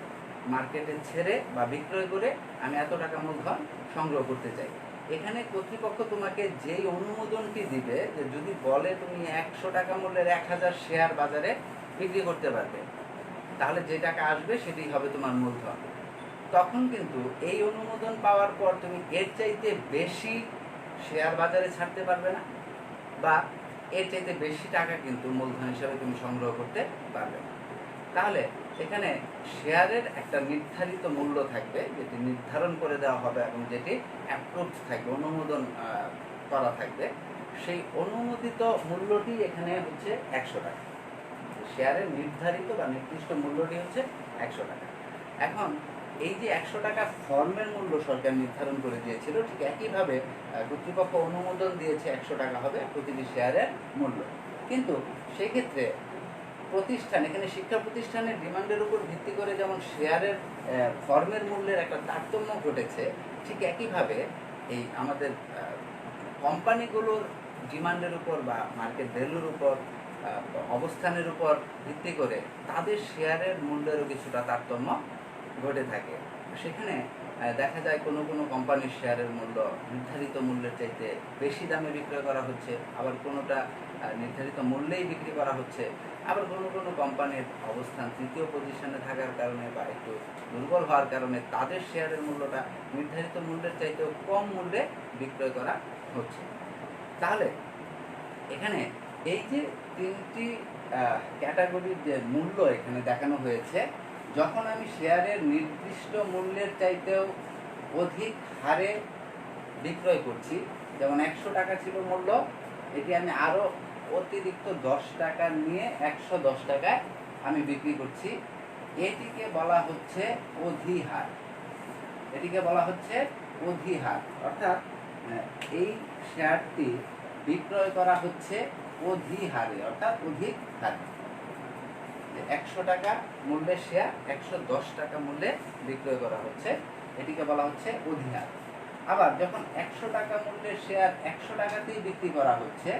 মার্কেটে ছেড়ে বা বিক্রয় করে আমি এত টাকা মূলধন সংগ্রহ করতে চাই। এখানে কর্তৃপক্ষ তোমাকে যেই অনুমোদনটি দিবে যে যদি বলে তুমি 100 টাকা মূল্যের 1000 শেয়ার বাজারে বিক্রি করতে পারবে, তাহলে যে টাকা আসবে সেটি হবে তোমার মূলধন। তখন কিন্তু এই অনুমোদন পাওয়ার পর তুমি এর চাইতে বেশি শেয়ার বাজারে ছাড়তে পারবে না বা এর চাইতে বেশি টাকা কিন্তু মূলধন হিসাবে তুমি সংগ্রহ করতে পারবে না। তাহলে এখানে শেয়ারের একটা নির্ধারিত মূল্য থাকবে যেটি নির্ধারণ করে দেওয়া হবে এবং যেটি অ্যাপ্রুভড থাকবে, অনুমোদন করা থাকবে। সেই অনুমোদিত মূল্যটি এখানে হচ্ছে 100 টাকা। শেয়ারের নির্ধারিত বা নির্দিষ্ট মূল্যটি হচ্ছে 100 টাকা। এখন এই যে 100 টাকা ফর্মের মূল্য সরকার নির্ধারণ করে দিয়েছিল, ঠিক একইভাবে কর্তৃপক্ষ অনুমোদন দিয়েছে 100 টাকা হবে প্রতিটি শেয়ারের মূল্য। কিন্তু সেক্ষেত্রে প্রতিষ্ঠান, এখানে শিক্ষা প্রতিষ্ঠানের ডিমান্ডের উপর ভিত্তি করে যেমন শেয়ারের ফর্মের মূল্যের একটা তারতম্য ঘটেছে, ঠিক একইভাবে এই আমাদের কোম্পানিগুলোর ডিমান্ডের উপর বা মার্কেট ভ্যালুর উপর অবস্থানের উপর ভিত্তি করে তাদের শেয়ারের মূল্যেরও কিছুটা তারতম্য ঘটে থাকে। সেখানে দেখা যায় কোনো কোনো কোম্পানির শেয়ারের মূল্য নির্ধারিত মূল্যের চাইতে বেশি দামে বিক্রয় করা হচ্ছে, আবার কোনোটা নির্ধারিত মূল্যেই বিক্রি করা হচ্ছে, আবার কোনো কোনো কোম্পানির অবস্থান তৃতীয় পজিশনে থাকার কারণে বা একটু দুর্বল হওয়ার কারণে তাদের শেয়ারের মূল্যটা নির্ধারিত মূল্যের চাইতেও কম মূল্যে বিক্রয় করা হচ্ছে। তাহলে এখানে এই যে 3টি ক্যাটাগরির যে মূল্য এখানে দেখানো হয়েছে, যখন আমি শেয়ারের নির্দিষ্ট মূল্যের চাইতেও অধিক হারে বিক্রয় করছি, যেমন 100 টাকা ছিল মূল্য, এটি আমি আরও অতিরিক্ত 10 টাকা নিয়ে 110 টাকায় আমি বিক্রি করছি, এটিকে বলা হচ্ছে অধিহার। এটিকে বলা হচ্ছে অধিহার। অর্থাৎ এই শেয়ারটি বিক্রয় করা হচ্ছে অধিহারে, অর্থাৎ অধিক হারে। 100 টাকা মূল্যের শেয়ার 110 টাকা মূল্যে বিক্রয় করা হচ্ছে, এটিকে বলা হচ্ছে অধিহার। আবার যখন 100 টাকা মূল্যের শেয়ার 100 টাকাতেই বিক্রি করা হচ্ছে,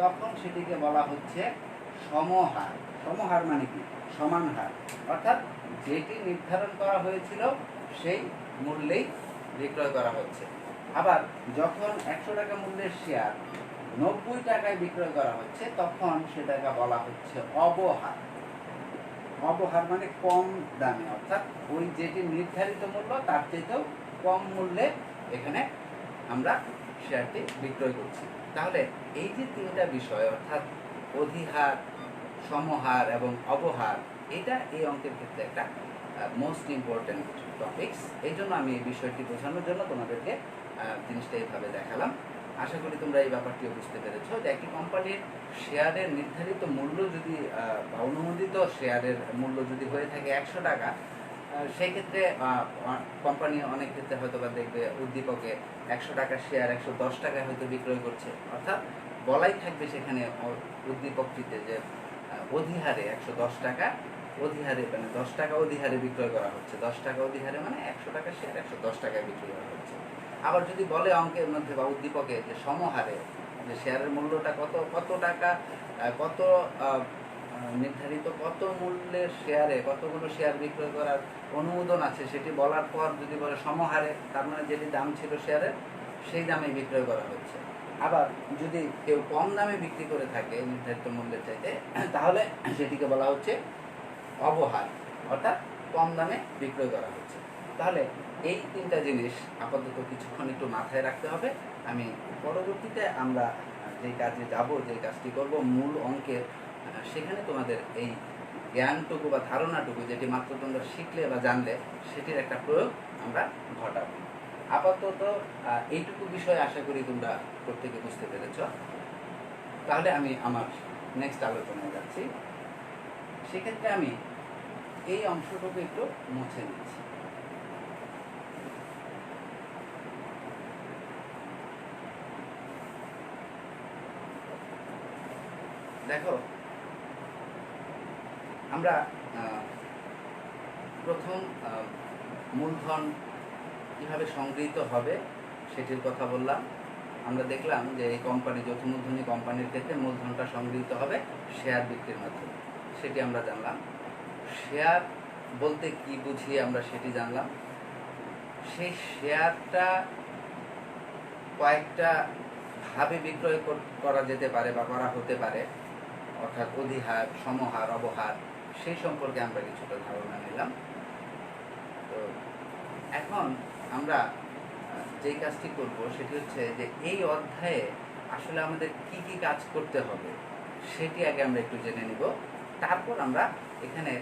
তখন সেটিকে বলা হচ্ছে সমহার। সমহার মানে কি? সমান হার। অর্থাৎ যেটি নির্ধারণ করা হয়েছিল সেই মূল্যেই বিক্রয় করা হচ্ছে। আবার যখন 100 টাকা মূল্যের শেয়ার 90 টাকায় বিক্রয় করা হচ্ছে, তখন সেটাকে বলা হচ্ছে অবহার। অবহার মানে কম দামে, অর্থাৎ ওই যেটি নির্ধারিত মূল্য তার চাইতেও কম মূল্যে এখানে আমরা শেয়ারটি বিক্রয় করছি। তাহলে এই যে 3টা বিষয়, অর্থাৎ অধিহার, সমহার এবং অবহার, এটা এই অঙ্কের ক্ষেত্রে একটা মোস্ট ইম্পর্টেন্ট টপিকস। এই জন্য আমি এই বিষয়টি বোঝানোর জন্য তোমাদেরকে জিনিসটা এইভাবে দেখালাম। আশা করি তোমরা এই ব্যাপারটিও বুঝতে পেরেছো যে একটি কোম্পানির শেয়ারের নির্ধারিত মূল্য যদি বা অনুমোদিত শেয়ারের মূল্য যদি হয়ে থাকে 100 টাকা, সেই ক্ষেত্রে কোম্পানি অনেক ক্ষেত্রে হয়তো বা দেখবে উদ্দীপকে 100 টাকার শেয়ার 110 টাকায় হয়তো বিক্রয় করছে, অর্থাৎ বলাই থাকবে সেখানে উদ্দীপকটিতে যে অধিহারে 110 টাকা অধিহারে, মানে 10 টাকা অধিহারে বিক্রয় করা হচ্ছে। 10 টাকা অধিহারে মানে 100 টাকার শেয়ার 110 টাকায় বিক্রি করা হচ্ছে। আবার যদি বলে অঙ্কের মধ্যে বা উদ্দীপকে যে সমহারে, যে শেয়ারের মূল্যটা কত টাকা, কত নির্ধারিত কত মূল্যের শেয়ারে কতগুলো শেয়ার বিক্রয় করার অনুমোদন আছে, সেটি বলার পর যদি বলে সমহারে, তার মানে যেটি দাম ছিল শেয়ারের সেই দামে বিক্রয় করা হচ্ছে। আবার যদি কেউ কম দামে বিক্রি করে থাকে নির্ধারিত মূল্যের চাইতে, তাহলে সেটিকে বলা হচ্ছে অবহার, অর্থাৎ কম দামে বিক্রয় করা হচ্ছে। তাহলে এই তিনটা জিনিস আপাতত কিছুক্ষণ একটু মাথায় রাখতে হবে। আমি পরবর্তীতে আমরা যে কাজে যাব, যে কাজটি করব মূল অঙ্কের, সেখানে তোমাদের এই জ্ঞানটুকু বা ধারণাটুকু যেটি মাত্র তোমরা শিখলে বা জানলে সেটির একটা প্রয়োগ আমরা ঘটাবো। আপাতত এইটুকু বিষয় আশা করি তোমরা প্রত্যেকে বুঝতে পেরেছ। তাহলে আমি আমার নেক্সট আলোচনায় যাচ্ছি। সেক্ষেত্রে আমি এই অংশটুকু একটু মুছে নিচ্ছি। দেখো, আমরা প্রথম মূলধন কিভাবে সংগৃহীত হবে সেটির কথা বললাম। আমরা দেখলাম যে এই কোম্পানি, যৌথ মূলধনী কোম্পানির ক্ষেত্রে মূলধনটা সংগৃহীত হবে শেয়ার বিক্রির মাধ্যমে, সেটি আমরা জানলাম। শেয়ার বলতে কি বুঝি আমরা সেটি জানলাম। সেই শেয়ারটা কয়েকটা ভাবে বিক্রয় করা যেতে পারে বা করা হতে পারে, অর্থাৎ অধিহার, সমহার, অবহার, সেই সম্পর্কে আমরা কিছুটা ধারণা নিলাম। তো এখন আমরা যেই কাজটি করব সেটি হচ্ছে যে এই অধ্যায়ে আসলে আমাদের কি কি কাজ করতে হবে সেটি আগে আমরা একটু জেনে নিব। তারপর আমরা এখানে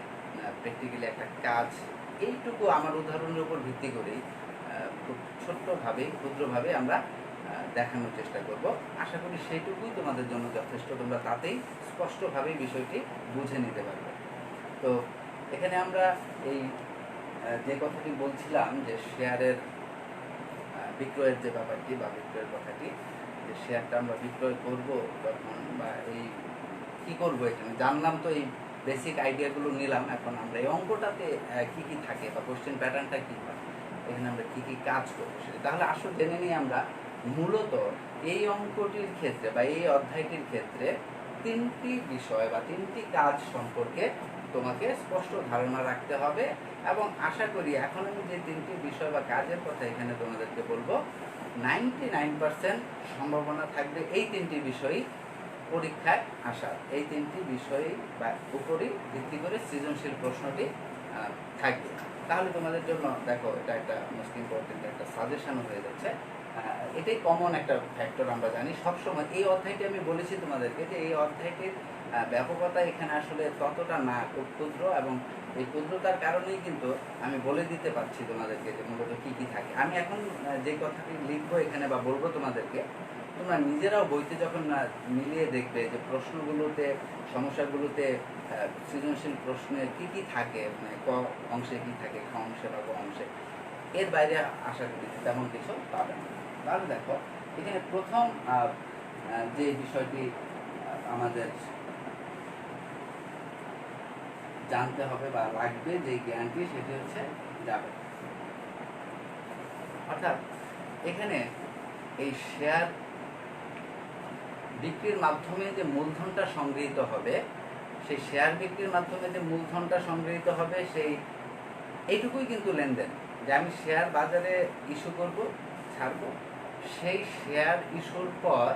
প্র্যাকটিক্যালি একটা কাজ, এইটুকু আমার উদাহরণের উপর ভিত্তি করেই খুব ছোট্টভাবে, ক্ষুদ্রভাবে আমরা দেখানোর চেষ্টা করব। আশা করি সেইটুকুই তোমাদের জন্য যথেষ্ট, তোমরা তাতেই স্পষ্টভাবেই বিষয়টি বুঝে নিতে পারবে। তো এখানে আমরা এই যে কথাটি বলছিলাম যে শেয়ারের বিক্রয়ের যে ব্যাপারটি বা বিক্রয়ের কথাটি, যে শেয়ারটা আমরা বিক্রয় করব তখন বা এই কী করবো, এখানে জানলাম। তো এই বেসিক আইডিয়াগুলো নিলাম। এখন আমরা এই অঙ্কটাতে কী কী থাকে বা কোশ্চেন প্যাটার্নটা কী হয়, এখানে আমরা কী কী কাজ করবো সেটা তাহলে আসলে জেনে নিই। আমরা মূলত এই অঙ্কটির ক্ষেত্রে বা এই অধ্যায়টির ক্ষেত্রে তিনটি বিষয় বা তিনটি কাজ সম্পর্কে তোমাকে স্পষ্ট ধারণা রাখতে হবে। এবং আশা করি এখন আমি যে তিনটি বিষয় বা কাজের কথা এখানে তোমাদেরকে বলবো, 99% সম্ভাবনা থাকবে এই তিনটি বিষয়ই পরীক্ষায় আসার। এই তিনটি বিষয় বা উপরই ভিত্তি করে সৃজনশীল প্রশ্নটি থাকবে। তাহলে তোমাদের জন্য দেখো, এটা একটা মোস্ট ইম্পর্টেন্ট একটা সাজেশনও হয়ে যাচ্ছে। এটাই কমন একটা ফ্যাক্টর আমরা জানি সবসময়। এই অধ্যায়টি আমি বলেছি তোমাদেরকে যে এই অধ্যায়টির ব্যাপকতা এখানে আসলে ততটা না, খুব ক্ষুদ্র, এবং এই ক্ষুদ্রতার কারণেই কিন্তু আমি বলে দিতে পারছি তোমাদেরকে যে মূলত কী কী থাকে। আমি এখন যে কথাটি লিখবো এখানে বা বলবো তোমাদেরকে, তোমরা নিজেরাও বইতে যখন মিলিয়ে দেখবে যে প্রশ্নগুলোতে, সমস্যাগুলোতে সৃজনশীল প্রশ্নে কী কী থাকে, মানে ক অংশে কী থাকে, খ অংশে বা গ অংশে, এর বাইরে আশা করি তেমন কিছু পাবে না। তাহলে দেখো, এখানে প্রথম যে বিষয়টি আমাদের জানতে হবে বা লাগবে, যে জ্ঞানটি, সেটি হচ্ছে যাবে। অর্থাৎ এখানে এই শেয়ার বিক্রির মাধ্যমে যে মূলধনটা সংগৃহীত হবে, সেই শেয়ার বিক্রির মাধ্যমে যে মূলধনটা সংগৃহীত হবে, সেই এইটুকুই কিন্তু লেনদেন। যে আমি শেয়ার বাজারে ইস্যু করব, ছাড়ব, সেই শেয়ার ইস্যুর পর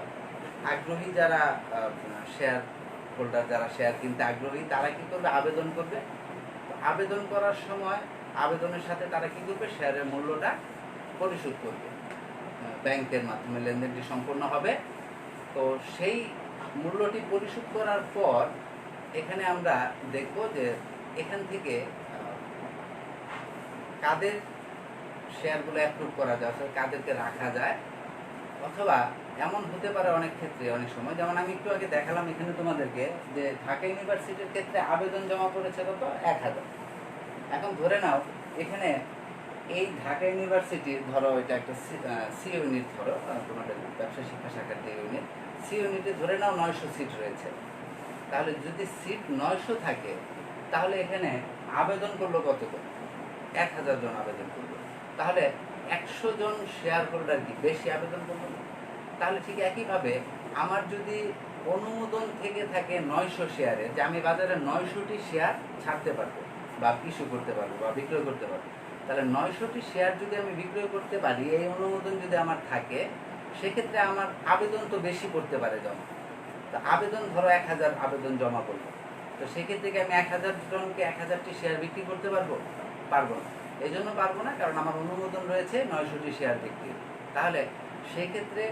আগ্রহী যারা শেয়ার হোল্ডার, যারা শেয়ার কিনতে আগ্রহী, তারা কী করবে, আবেদন করবে। আবেদন করার সময় আবেদনের সাথে তারা কী করবে, শেয়ারের মূল্যটা পরিশোধ করবে। ব্যাংকের মাধ্যমে লেনদেনটি সম্পন্ন হবে। তো সেই মূল্যটি পরিশোধ করার পর এখানে আমরা দেখব যে এখান থেকে কাদের শেয়ারগুলো অ্যাপ্রুভ করা যায়, কাদেরকে রাখা যায়, অথবা এমন হতে পারে অনেক ক্ষেত্রে, অনেক সময়, যেমন আমি একটু আগে দেখালাম এখানে তোমাদেরকে যে ঢাকা ইউনিভার্সিটির ক্ষেত্রে আবেদন জমা পড়েছে কত, 1000। এখন ধরে নাও এখানে এই ঢাকা ইউনিভার্সিটির, ধরো এটা একটা সি ইউনিট, ধরো তোমাদের ব্যবসা শিক্ষা শাখার যে ইউনিট, সি ইউনিটে ধরে নাও 900 সিট রয়েছে। তাহলে যদি সিট 900 থাকে, তাহলে এখানে আবেদন করলো কতজন, 1000 জন আবেদন করলো। তাহলে 100 জন শেয়ার হোল্ডার কি বেশি আবেদন করলো না? তাহলে ঠিক একইভাবে আমার যদি অনুমোদন থেকে থাকে 900 শেয়ারে, যে আমি বাজারে 900টি শেয়ার ছাড়তে পারবো বা ইস্যু করতে পারবো বা বিক্রয় করতে পারবো, তাহলে 900টি শেয়ার যদি আমি বিক্রয় করতে পারি, এই অনুমোদন যদি আমার থাকে, সেক্ষেত্রে আমার আবেদন তো বেশি পড়তে পারে জমা। তো আবেদন ধরো 1000 আবেদন জমা করলো, তো সেক্ষেত্রে কি আমি 1000 জনকে 1000টি শেয়ার বিক্রি করতে পারবো? পারবো না। এই জন্য পারবো না, কারণ আমার অনুমোদন রয়েছে 900টি শেয়ার বিক্রি। তাহলে সেক্ষেত্রে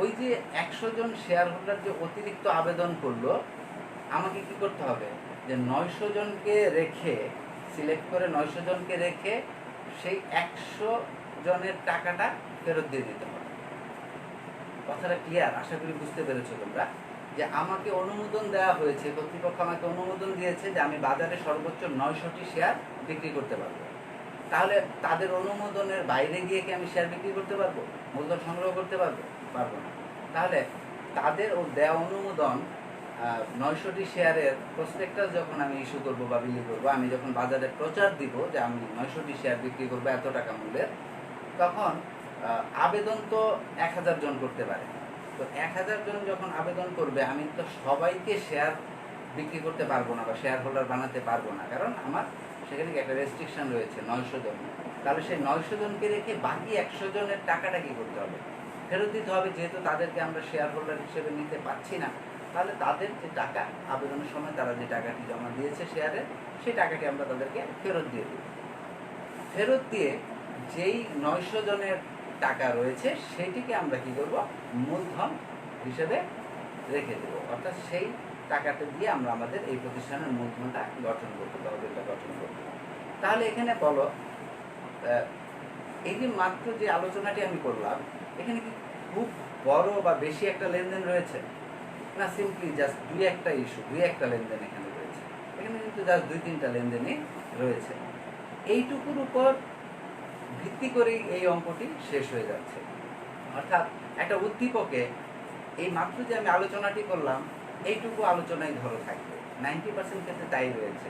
ওই যে 100 জন শেয়ার হোল্ডার যে অতিরিক্ত আবেদন করলো, আমাকে কি করতে হবে, যে 900 জনকে রেখে, সিলেক্ট করে 900 জনকে রেখে সেই 100 জনের টাকাটা ফেরত দিয়ে দিতে হবে। কথাটা ক্লিয়ার? আশা করি বুঝতে পেরেছো তোমরা, যে আমাকে অনুমোদন দেওয়া হয়েছে, কর্তৃপক্ষ আমাকে অনুমোদন দিয়েছে যে আমি বাজারে সর্বোচ্চ 900টি শেয়ার বিক্রি করতে পারবো। তাহলে তাদের অনুমোদনের বাইরে গিয়ে কি আমি শেয়ার বিক্রি করতে পারবো, মূলধন সংগ্রহ করতে পারবো? পারবো না। তাহলে তাদের ও দেওয়া অনুমোদন 900টি শেয়ারের প্রসপেক্টাস যখন আমি ইস্যু করবো বা বিলি করবো, আমি যখন বাজারে প্রচার দিব যে আমি 900টি শেয়ার বিক্রি করবো এত টাকা মূল্যের, তখন আবেদন তো 1000 জন করতে পারে। তো 1000 জন যখন আবেদন করবে, আমি তো সবাইকে শেয়ার বিক্রি করতে পারবো না বা শেয়ার হোল্ডার বানাতে পারবো না, কারণ আমার সেখানে একটা রেস্ট্রিকশন রয়েছে 900 জন। তাহলে সেই 900 জনকে রেখে বাকি 100 জনের টাকাটা কি করতে হবে, ফেরত দিতে হবে। যেহেতু তাদেরকে আমরা শেয়ার হোল্ডার হিসেবে নিতে পারছি না, তাহলে তাদের যে টাকা, আবেদনের সময় তারা যে টাকাটি জমা দিয়েছে শেয়ারে, সেই টাকাটি আমরা তাদেরকে ফেরত দিয়ে দিই। ফেরত দিয়ে যেই 900 জনের টাকা রয়েছে, সেটিকে আমরা কি করব, মূলধন হিসেবে রেখে দেবো। অর্থাৎ সেই টাকাটা দিয়ে আমরা আমাদের এই প্রতিষ্ঠানের মূলধনটা গঠন করবো, তহবিলটা গঠন করবো। তাহলে এখানে বলো, এই যে মাত্র যে আলোচনাটি আমি করলাম, এখানে কি খুব বড় বা বেশি একটা লেনদেন রয়েছে না? সিম্পলি জাস্ট দুই একটা ইস্যু, দুই একটা লেনদেন এখানে রয়েছে। এখানে কিন্তু জাস্ট 2-3টা লেনদেনই রয়েছে। এইটুকুর উপর ভিত্তি করেই এই অঙ্কটি শেষ হয়ে যাচ্ছে। অর্থাৎ একটা উদ্দীপকে এই মাত্র যে আমি আলোচনাটি করলাম, এইটুকু আলোচনায় ধরো থাকবে, 90% ক্ষেত্রে তাই রয়েছে।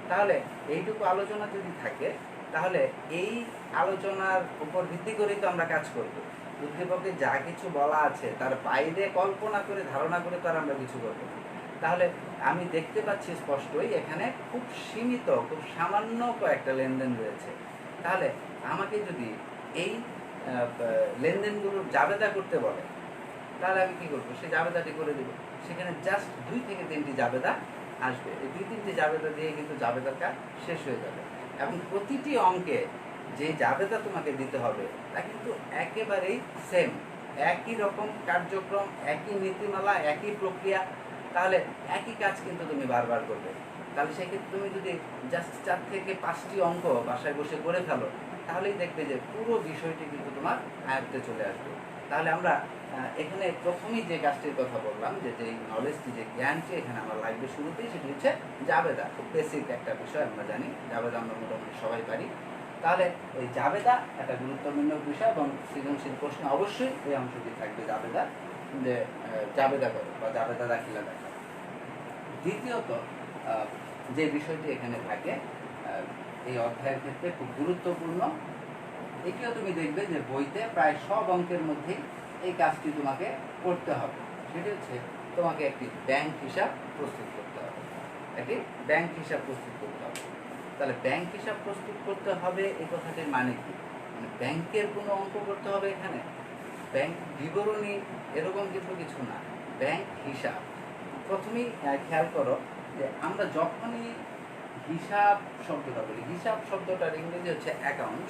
তাহলে এইটুকু আলোচনা যদি থাকে, তাহলে এই আলোচনার উপর ভিত্তি করেই তো আমরা কাজ করব। উদ্দীপকে যা কিছু বলা আছে তার বাইরে কল্পনা করে, ধারণা করে তো আর আমরা কিছু করব না। তাহলে আমি দেখতে পাচ্ছি স্পষ্টই এখানে খুব সীমিত, খুব সামান্য কয়েকটা লেনদেন রয়েছে। তাহলে আমাকে যদি এই লেনদেনগুলোর জাবেদা করতে বলে, তাহলে আমি কি করবো, সেই জাবেদাটি করে দেবো। সেখানে জাস্ট 2 থেকে 3টি জাবেদা আসবে। এই 2-3টি জাবেদা দিয়ে কিন্তু জাবেদার কাজ শেষ হয়ে যাবে। এবং প্রতিটি অঙ্কে যে জাবেদা তোমাকে দিতে হবে, তা কিন্তু একেবারেই সেম, একই রকম কার্যক্রম, একই নীতিমালা, একই প্রক্রিয়া। তাহলে একই কাজ কিন্তু তুমি বারবার করবে। তাহলে সেক্ষেত্রে তুমি যদি জাস্ট 4 থেকে 5টি অঙ্ক বাসায় বসে করে ফেলো, তাহলেই দেখবে যে পুরো বিষয়টি কিন্তু তোমার আয়ত্তে চলে আসবে। তাহলে আমরা এখানে প্রথমেই যে কাজটির কথা বললাম, যে যেই নলেজটি, যে জ্ঞানটি এখানে আমার লাগবে শুরুতেই, সেটি হচ্ছে জাবেদা। খুব বেসিক একটা বিষয়, আমরা জানি জাবেদা আমরা মোটামুটি সবাই পারি। তাহলে এই জাবেদা একটা গুরুত্বপূর্ণ বিষয়, এবং সৃজনশীল প্রশ্নে অবশ্যই এই অংশটি থাকবে জাবেদা, যে জাবেদা করো বা জাবেদা দাখিলা দেখা। দ্বিতীয়ত যে বিষয়টি এখানে থাকে এই অধ্যায়ের ক্ষেত্রে খুব গুরুত্বপূর্ণ, এটিও তুমি দেখবে যে বইতে প্রায় সব অঙ্কের মধ্যেই এই কাজটি তোমাকে করতে হবে। সেটি হচ্ছে তোমাকে একটি ব্যাংক হিসাব প্রস্তুত করতে হবে। একটি ব্যাংক হিসাব প্রস্তুত করতে হবে। তাহলে ব্যাংক হিসাব প্রস্তুত করতে হবে, এই কথাটির মানে কি? মানে ব্যাংকের কোনো অঙ্ক করতে হবে এখানে, ব্যাংক বিবরণী এরকম কিন্তু কিছু না, ব্যাংক হিসাব। প্রথমেই খেয়াল করো যে আমরা যখনই হিসাব শব্দটা বলি, হিসাব শব্দটার ইংরেজি হচ্ছে অ্যাকাউন্ট।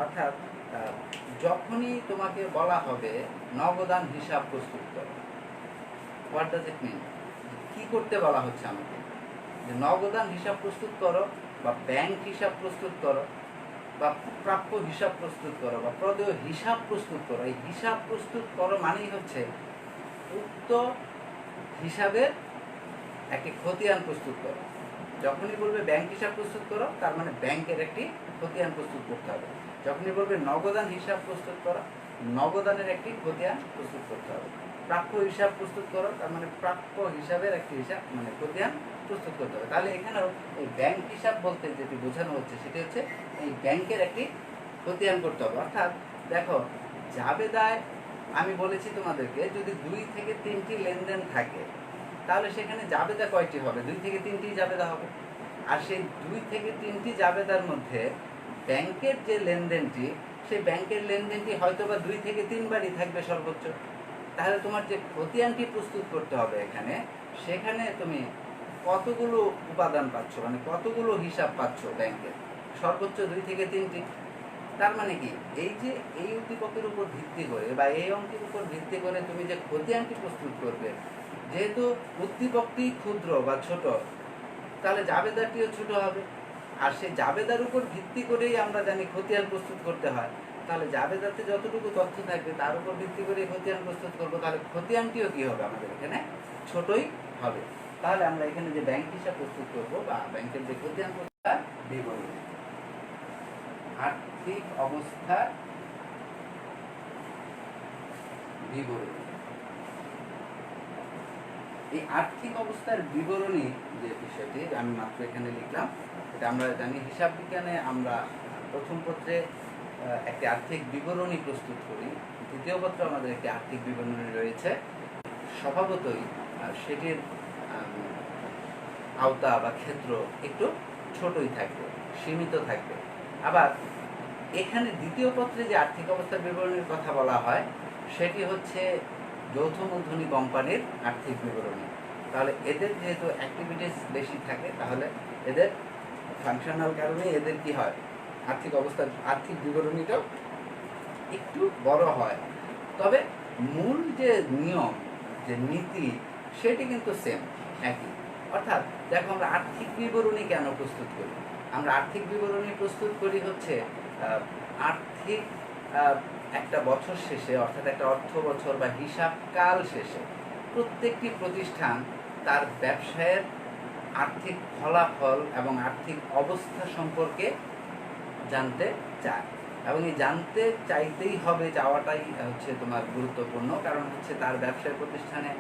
অর্থাৎ যখনই তোমাকে বলা হবে নগদান হিসাব প্রস্তুত করো, হোয়াট ডাজ ইট মিন? কি করতে বলা হচ্ছে আমাকে? যে নগদান হিসাব প্রস্তুত করো বা ব্যাংক হিসাব প্রস্তুত করো, বা প্রাপ্য হিসাব প্রস্তুত করো বা প্রদেয় হিসাব প্রস্তুত করো। এই হিসাব প্রস্তুত করো মানেই হচ্ছে উক্ত হিসাবের একটি খতিয়ান প্রস্তুত করো। যখনই বলবে ব্যাংক হিসাব প্রস্তুত করো, তার মানে ব্যাংকের একটি খতিয়ান প্রস্তুত করতে হবে। যখনই বলবে নগদান হিসাব প্রস্তুত করো, নগদানের একটি খতিয়ান প্রস্তুত করতে হবে। প্রাপ্য হিসাব প্রস্তুত করো, তার মানে প্রাপ্য হিসাবের একটি হিসাব মানে খতিয়ান প্রস্তুত করতে হবে। তাহলে এখানেও এই ব্যাংক হিসাব বলতে যেটি বোঝানো হচ্ছে সেটি হচ্ছে এই ব্যাংকের একটি খতিয়ান করতে হবে। অর্থাৎ দেখো, জাবেদায় আমি বলেছি তোমাদেরকে যদি 2 থেকে 3টি লেনদেন থাকে তাহলে সেখানে জাবেদা কয়টি হবে? 2 থেকে 3টি জাবেদা হবে। আর সেই 2 থেকে 3টি জাবেদার মধ্যে ব্যাংকের যে লেনদেনটি, সেই ব্যাংকের লেনদেনটি হয়তো বা 2 থেকে 3 বারই থাকবে সর্বোচ্চ। তাহলে তোমার যে খতিয়ানটি প্রস্তুত করতে হবে এখানে, সেখানে তুমি কতগুলো উপাদান পাচ্ছ, মানে কতগুলো হিসাব পাচ্ছ ব্যাংকের? সর্বোচ্চ 2 থেকে 3টি। তার মানে কি, এই যে এই উদ্দীপকের উপর ভিত্তি করে বা এই অঙ্কের উপর ভিত্তি করে তুমি যে খতিয়ানটি প্রস্তুত করবে, যেহেতু উদ্দীপকটি ক্ষুদ্র বা ছোট, তাহলে জাবেদাটিও ছোট হবে। আর সেই জাবেদার উপর ভিত্তি করেই আমরা জানি খতিয়ান প্রস্তুত করতে হয়। তাহলে জাবেদাতে যতটুকু তথ্য থাকবে তার উপর ভিত্তি করে খতিয়ান প্রস্তুত করবো, তাহলে খতিয়ানটিও কি হবে আমাদের এখানে? ছোটই হবে। তাহলে আমরা এখানে যে ব্যাংক হিসাব প্রস্তুত করবো বা ব্যাংকের যে খতিয়ান প্রস্তুত বিবরণী, আর্থিক অবস্থার বিবরণী। এই আর্থিক অবস্থার বিবরণী যে বিষয়টি আমি মাত্র এখানে লিখলাম, এটা আমরা জানি হিসাব বিজ্ঞানে আমরা প্রথম পত্রে একটি আর্থিক বিবরণী প্রস্তুত করি, দ্বিতীয় পত্রে আমাদের একটি আর্থিক বিবরণী রয়েছে। স্বভাবতই সেটির আওতা বা ক্ষেত্র একটু ছোটই থাকবে, সীমিত থাকবে। আবার এখানে দ্বিতীয় পত্রে যে আর্থিক অবস্থার বিবরণীর কথা বলা হয় সেটি হচ্ছে যৌথ মূলধনী কোম্পানির আর্থিক বিবরণী। তাহলে এদের যেহেতু অ্যাক্টিভিটিস বেশি থাকে, তাহলে এদের ফাংশনাল কারণে এদের কি হয়, আর্থিক অবস্থার আর্থিক বিবরণীটাও একটু বড় হয়। তবে মূল যে নিয়ম, যে নীতি, সেটি কিন্তু সেম, একই। অর্থাৎ দেখো, আমরা আর্থিক বিবরণী কেন প্রস্তুত করি? আমরা আর্থিক বিবরণী প্রস্তুত করি হচ্ছে আর্থিক একটা বছর শেষে, অর্থাৎ একটা অর্থ বছর বা হিসাব কাল শেষে প্রত্যেকটি প্রতিষ্ঠান তার ব্যবসায়ের আর্থিক ফলাফল এবং আর্থিক অবস্থা সম্পর্কে জানতে চায়। এবং এই জানতে চাইতেই হবে, চাওয়াটাই হচ্ছে তোমার গুরুত্বপূর্ণ। কারণ হচ্ছে তার ব্যবসায় প্রতিষ্ঠানে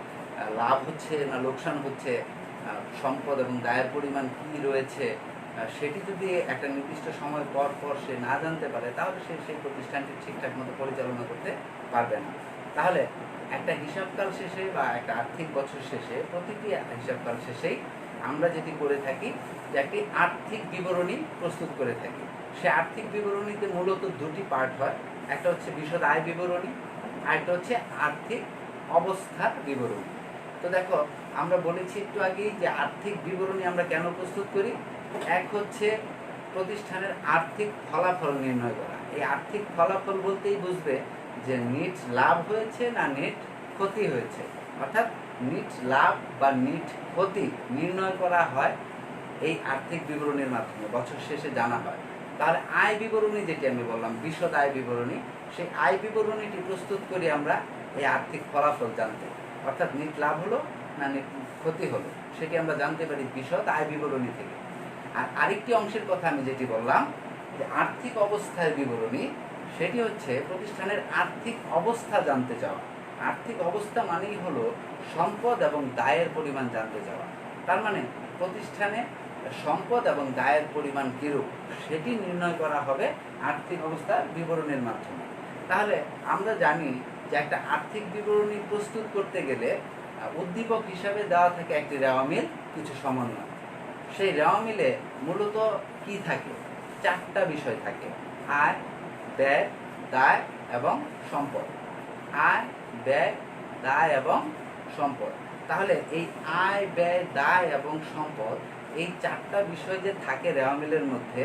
লাভ হচ্ছে না লোকসান হচ্ছে, সম্পদ এবং দায়ের পরিমাণ কী রয়েছে, সেটি যদি একটা নির্দিষ্ট সময় পর পর সে না জানতে পারে, তাহলে সে সেই প্রতিষ্ঠানটি ঠিকঠাক মতো পরিচালনা করতে পারবে না। তাহলে একটা হিসাবকাল শেষে বা একটা আর্থিক বছর শেষে, প্রতিটি হিসাবকাল শেষেই আমরা যেটি করে থাকি যে একটি আর্থিক বিবরণী প্রস্তুত করে থাকি। সে আর্থিক বিবরণীতে মূলত 2টি পার্ট হয়, একটা হচ্ছে বিশদ আয় বিবরণী, আর একটা হচ্ছে আর্থিক অবস্থার বিবরণী। তো দেখো, আমরা বলেছি একটু আগেই যে আর্থিক বিবরণী আমরা কেন প্রস্তুত করি। এক হচ্ছে প্রতিষ্ঠানের আর্থিক ফলাফল নির্ণয় করা। এই আর্থিক ফলাফল বলতেই বুঝবে যে নিট লাভ হয়েছে না নিট ক্ষতি হয়েছে, অর্থাৎ নিট লাভ বা নিট ক্ষতি নির্ণয় করা হয় এই আর্থিক বিবরণীর মাধ্যমে, বছর শেষে জানা হয়। তাহলে আয় বিবরণী, যেটি আমি বললাম বিশদ আয় বিবরণী, সেই আয় বিবরণীটি প্রস্তুত করি আমরা এই আর্থিক ফলাফল জানতে, অর্থাৎ নিট লাভ হলো না নিট ক্ষতি হলো, সেটি আমরা জানতে পারি বিশদ আয় বিবরণী থেকে। আর আরেকটি অংশের কথা আমি যেটি বললাম যে আর্থিক অবস্থার বিবরণী, সেটি হচ্ছে প্রতিষ্ঠানের আর্থিক অবস্থা জানতে চাওয়া। আর্থিক অবস্থা মানেই হলো সম্পদ এবং দায়ের পরিমাণ জানতে চাওয়া। তার মানে প্রতিষ্ঠানে সম্পদ এবং দায়ের পরিমাণ কিরূপ সেটি নির্ণয় করা হবে আর্থিক অবস্থার বিবরণীর মাধ্যমে। তাহলে আমরা জানি যে একটা আর্থিক বিবরণী প্রস্তুত করতে গেলে উদ্দীপক হিসাবে দেওয়া থাকে একটি রেওয়ামিল, কিছু সমন্বয়। সেই রেওয়ামিলে মূলত কি থাকে? 4টা বিষয় থাকে: আয়, ব্যয়, দায় এবং সম্পদ। আয়, ব্যয়, দায় এবং সম্পদ। তাহলে এই আয়, ব্যয়, দায় এবং সম্পদ, এই 4টা বিষয় যে থাকে রেওয়ামিলের মধ্যে,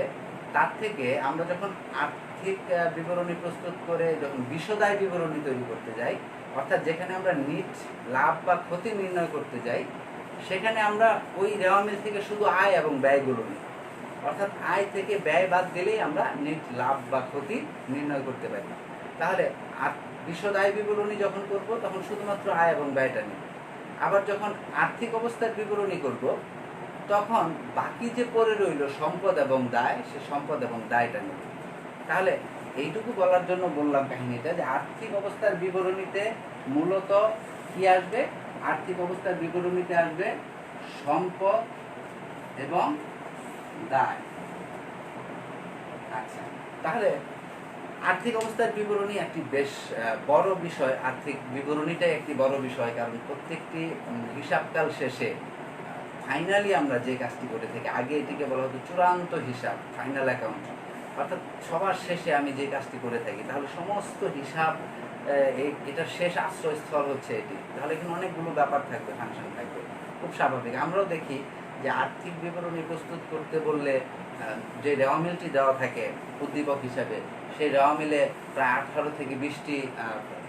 তার থেকে আমরা যখন আর্থিক বিবরণী প্রস্তুত করে যখন বিশদায় বিবরণী তৈরি করতে যাই, অর্থাৎ যেখানে আমরা নিট লাভ বা ক্ষতি নির্ণয় করতে যাই, সেখানে আমরা ওই রেওয়ামিল থেকে শুধু আয় এবং ব্যয়গুলো নিই। অর্থাৎ আয় থেকে ব্যয় বাদ দিলেই আমরা নেট লাভ বা ক্ষতি নির্ণয় করতে পারি। তাহলে বিশদ আয় বিবরণী যখন করব তখন শুধুমাত্র আয় এবং ব্যয়টা নিব। আবার যখন আর্থিক অবস্থার বিবরণী করব তখন বাকি যে পড়ে রইল সম্পদ এবং দায়, সে সম্পদ এবং দায়টা নেব। তাহলে এইটুকু বলার জন্য বললাম কাহিনীটা, যে আর্থিক অবস্থার বিবরণীতে মূলত কি আসবে? আর্থিক অবস্থার বিবরণীতে আসবে সম্পদ এবং দায়। আচ্ছা, তাহলে আর্থিক অবস্থার বিবরণী একটি বেশ বড় বিষয়। আর্থিক বিবরণীটাই একটি বড় বিষয়, কারণ প্রত্যেকটি হিসাবকাল শেষে ফাইনালি আমরা যে কাজটি করে থাকি, আগে এটিকে বলা হতো চূড়ান্ত হিসাব, ফাইনাল অ্যাকাউন্ট, অর্থাৎ সবার শেষে আমি যে কাজটি করে থাকি, তাহলে সমস্ত হিসাব এটার শেষ আশ্রয়স্থল হচ্ছে এটি। তাহলে এখানে অনেকগুলো ব্যাপার থাকবে, ফাংশন থাকবে, খুব স্বাভাবিক। আমরাও দেখি যে আর্থিক বিবরণী প্রস্তুত করতে বললে যে রেওয়া মিলটি দেওয়া থাকে উদ্দীপক হিসাবে, সেই রেওয়া মিলে প্রায় 18 থেকে 20টি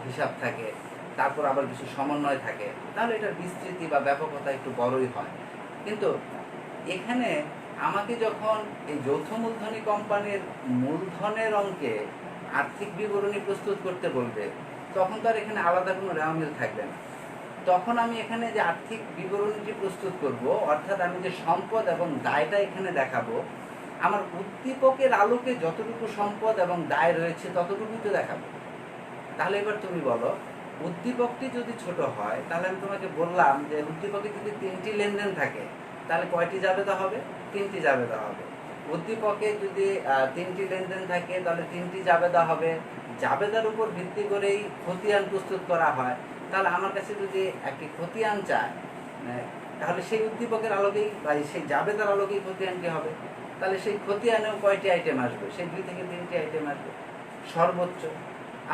হিসাব থাকে, তারপর আবার কিছু সমন্বয় থাকে, তাহলে এটার বিস্তৃতি বা ব্যাপকতা একটু বড়ই হয়। কিন্তু এখানে আমাকে যখন এই যৌথ মূলধনী কোম্পানির মূলধনের অঙ্কে আর্থিক বিবরণী প্রস্তুত করতে বলবে, তখন তো আর এখানে আলাদা কোনো রেওয়া মিল থাকবে না। তখন আমি এখানে যে আর্থিক বিবরণীটি প্রস্তুত করব, অর্থাৎ আমি যে সম্পদ এবং দায়টা এখানে দেখাবো, আমার উদ্দীপকের আলোকে যতটুকু সম্পদ এবং দায় রয়েছে ততটুকুই তো দেখাবো। তাহলে এবার তুমি বলো, উদ্দীপকটি যদি ছোট হয়, তাহলে আমি তোমাকে বললাম যে উদ্দীপকে যদি 3টি লেনদেন থাকে, তাহলে কয়টি জাবেদা হবে? 3টি জাবেদা হবে। উদ্দীপকে যদি 3টি লেনদেন থাকে, তাহলে 3টি জাবেদা হবে। জাবেদার উপর ভিত্তি করেই খতিয়ান প্রস্তুত করা হয়। তাহলে আমার কাছে যদি একটি খতিয়ান চায়, তাহলে সেই উদ্দীপকের আলোকেই বা সেই জাবেদার আলোকেই খতিয়ানটি হবে। তাহলে সেই খতিয়ানেও কয়টি আইটেম আসবে? সেই 2 থেকে 3টি আইটেম আসবে সর্বোচ্চ।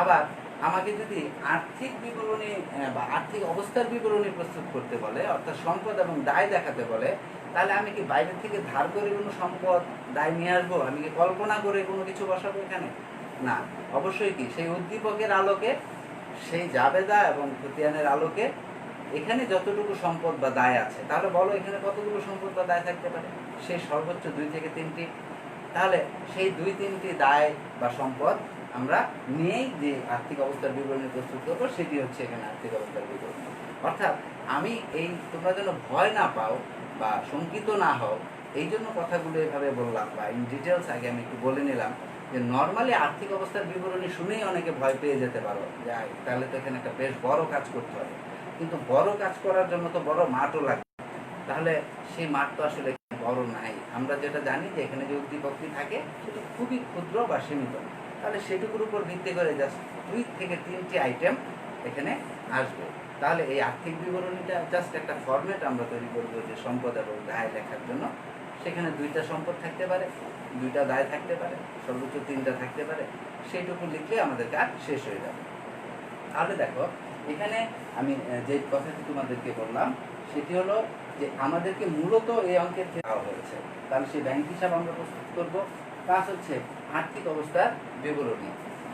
আবার আমাকে যদি আর্থিক বিবরণী বা আর্থিক অবস্থার বিবরণী প্রস্তুত করতে বলে, অর্থাৎ সম্পদ এবং দায় দেখাতে বলে, তাহলে আমি কি বাইরে থেকে ধার করে কোনো সম্পদ দায় নিয়ে আসবো? আমি কি কল্পনা করে কোনো কিছু বসাবো এখানে? না, অবশ্যই কি সেই উদ্দীপকের আলোকে, সেই জাবেদা এবং খতিয়ানের আলোকে এখানে যতটুকু সম্পদ বা দায় আছে, তাহলে বলো এখানে কতগুলো সম্পদ বা দায় থাকতে পারে? সেই সর্বোচ্চ 2 থেকে 3টি। তাহলে সেই 2-3টি দায় বা সম্পদ আমরা নিয়েই যে আর্থিক অবস্থার বিবরণী প্রস্তুত করবো, সেটি হচ্ছে এখানে আর্থিক অবস্থার বিবরণী। অর্থাৎ আমি এই, তোমরা যেন ভয় না পাও বা শঙ্কিত না হও, এই জন্য কথাগুলো এভাবে বললাম, বা ইন ডিটেলস আগে আমি একটু বলে নিলাম যে নর্মালি আর্থিক অবস্থার বিবরণী শুনেই অনেকে ভয় পেয়ে যেতে পারো, যে তাহলে তো এখানে একটা বেশ বড় কাজ করতে হবে। কিন্তু বড় কাজ করার জন্য তো বড় মাঠও লাগবে। তাহলে সেই মাঠ তো আসলে বড় নাই। আমরা যেটা জানি যে এখানে যে উদ্দীপকটি থাকে সেটা খুবই ক্ষুদ্র বা সীমিত। তাহলে সেটুকুর উপর ভিত্তি করে জাস্ট 2 থেকে 3টি আইটেম এখানে আসবে। তাহলে এই আর্থিক বিবরণীটা জাস্ট একটা ফরম্যাট আমরা তৈরি করবো যে সম্পদ এবং দায় লেখার জন্য। সেখানে 2টা সম্পদ থাকতে পারে, 2টা দায় থাকতে পারে, সর্বোচ্চ 3টা থাকতে পারে। সেইটুকু লিখলে আমাদের কাজ শেষ হয়ে যাবে। তাহলে দেখো, এখানে আমি যে কথাটি তোমাদেরকে বললাম সেটি হলো যে আমাদেরকে মূলত এই অঙ্কের দেওয়া হয়েছে, তাহলে সেই ব্যাংক হিসাব আমরা প্রস্তুত করবো। কাজ হচ্ছে আর্থিক অবস্থার বিবরণী।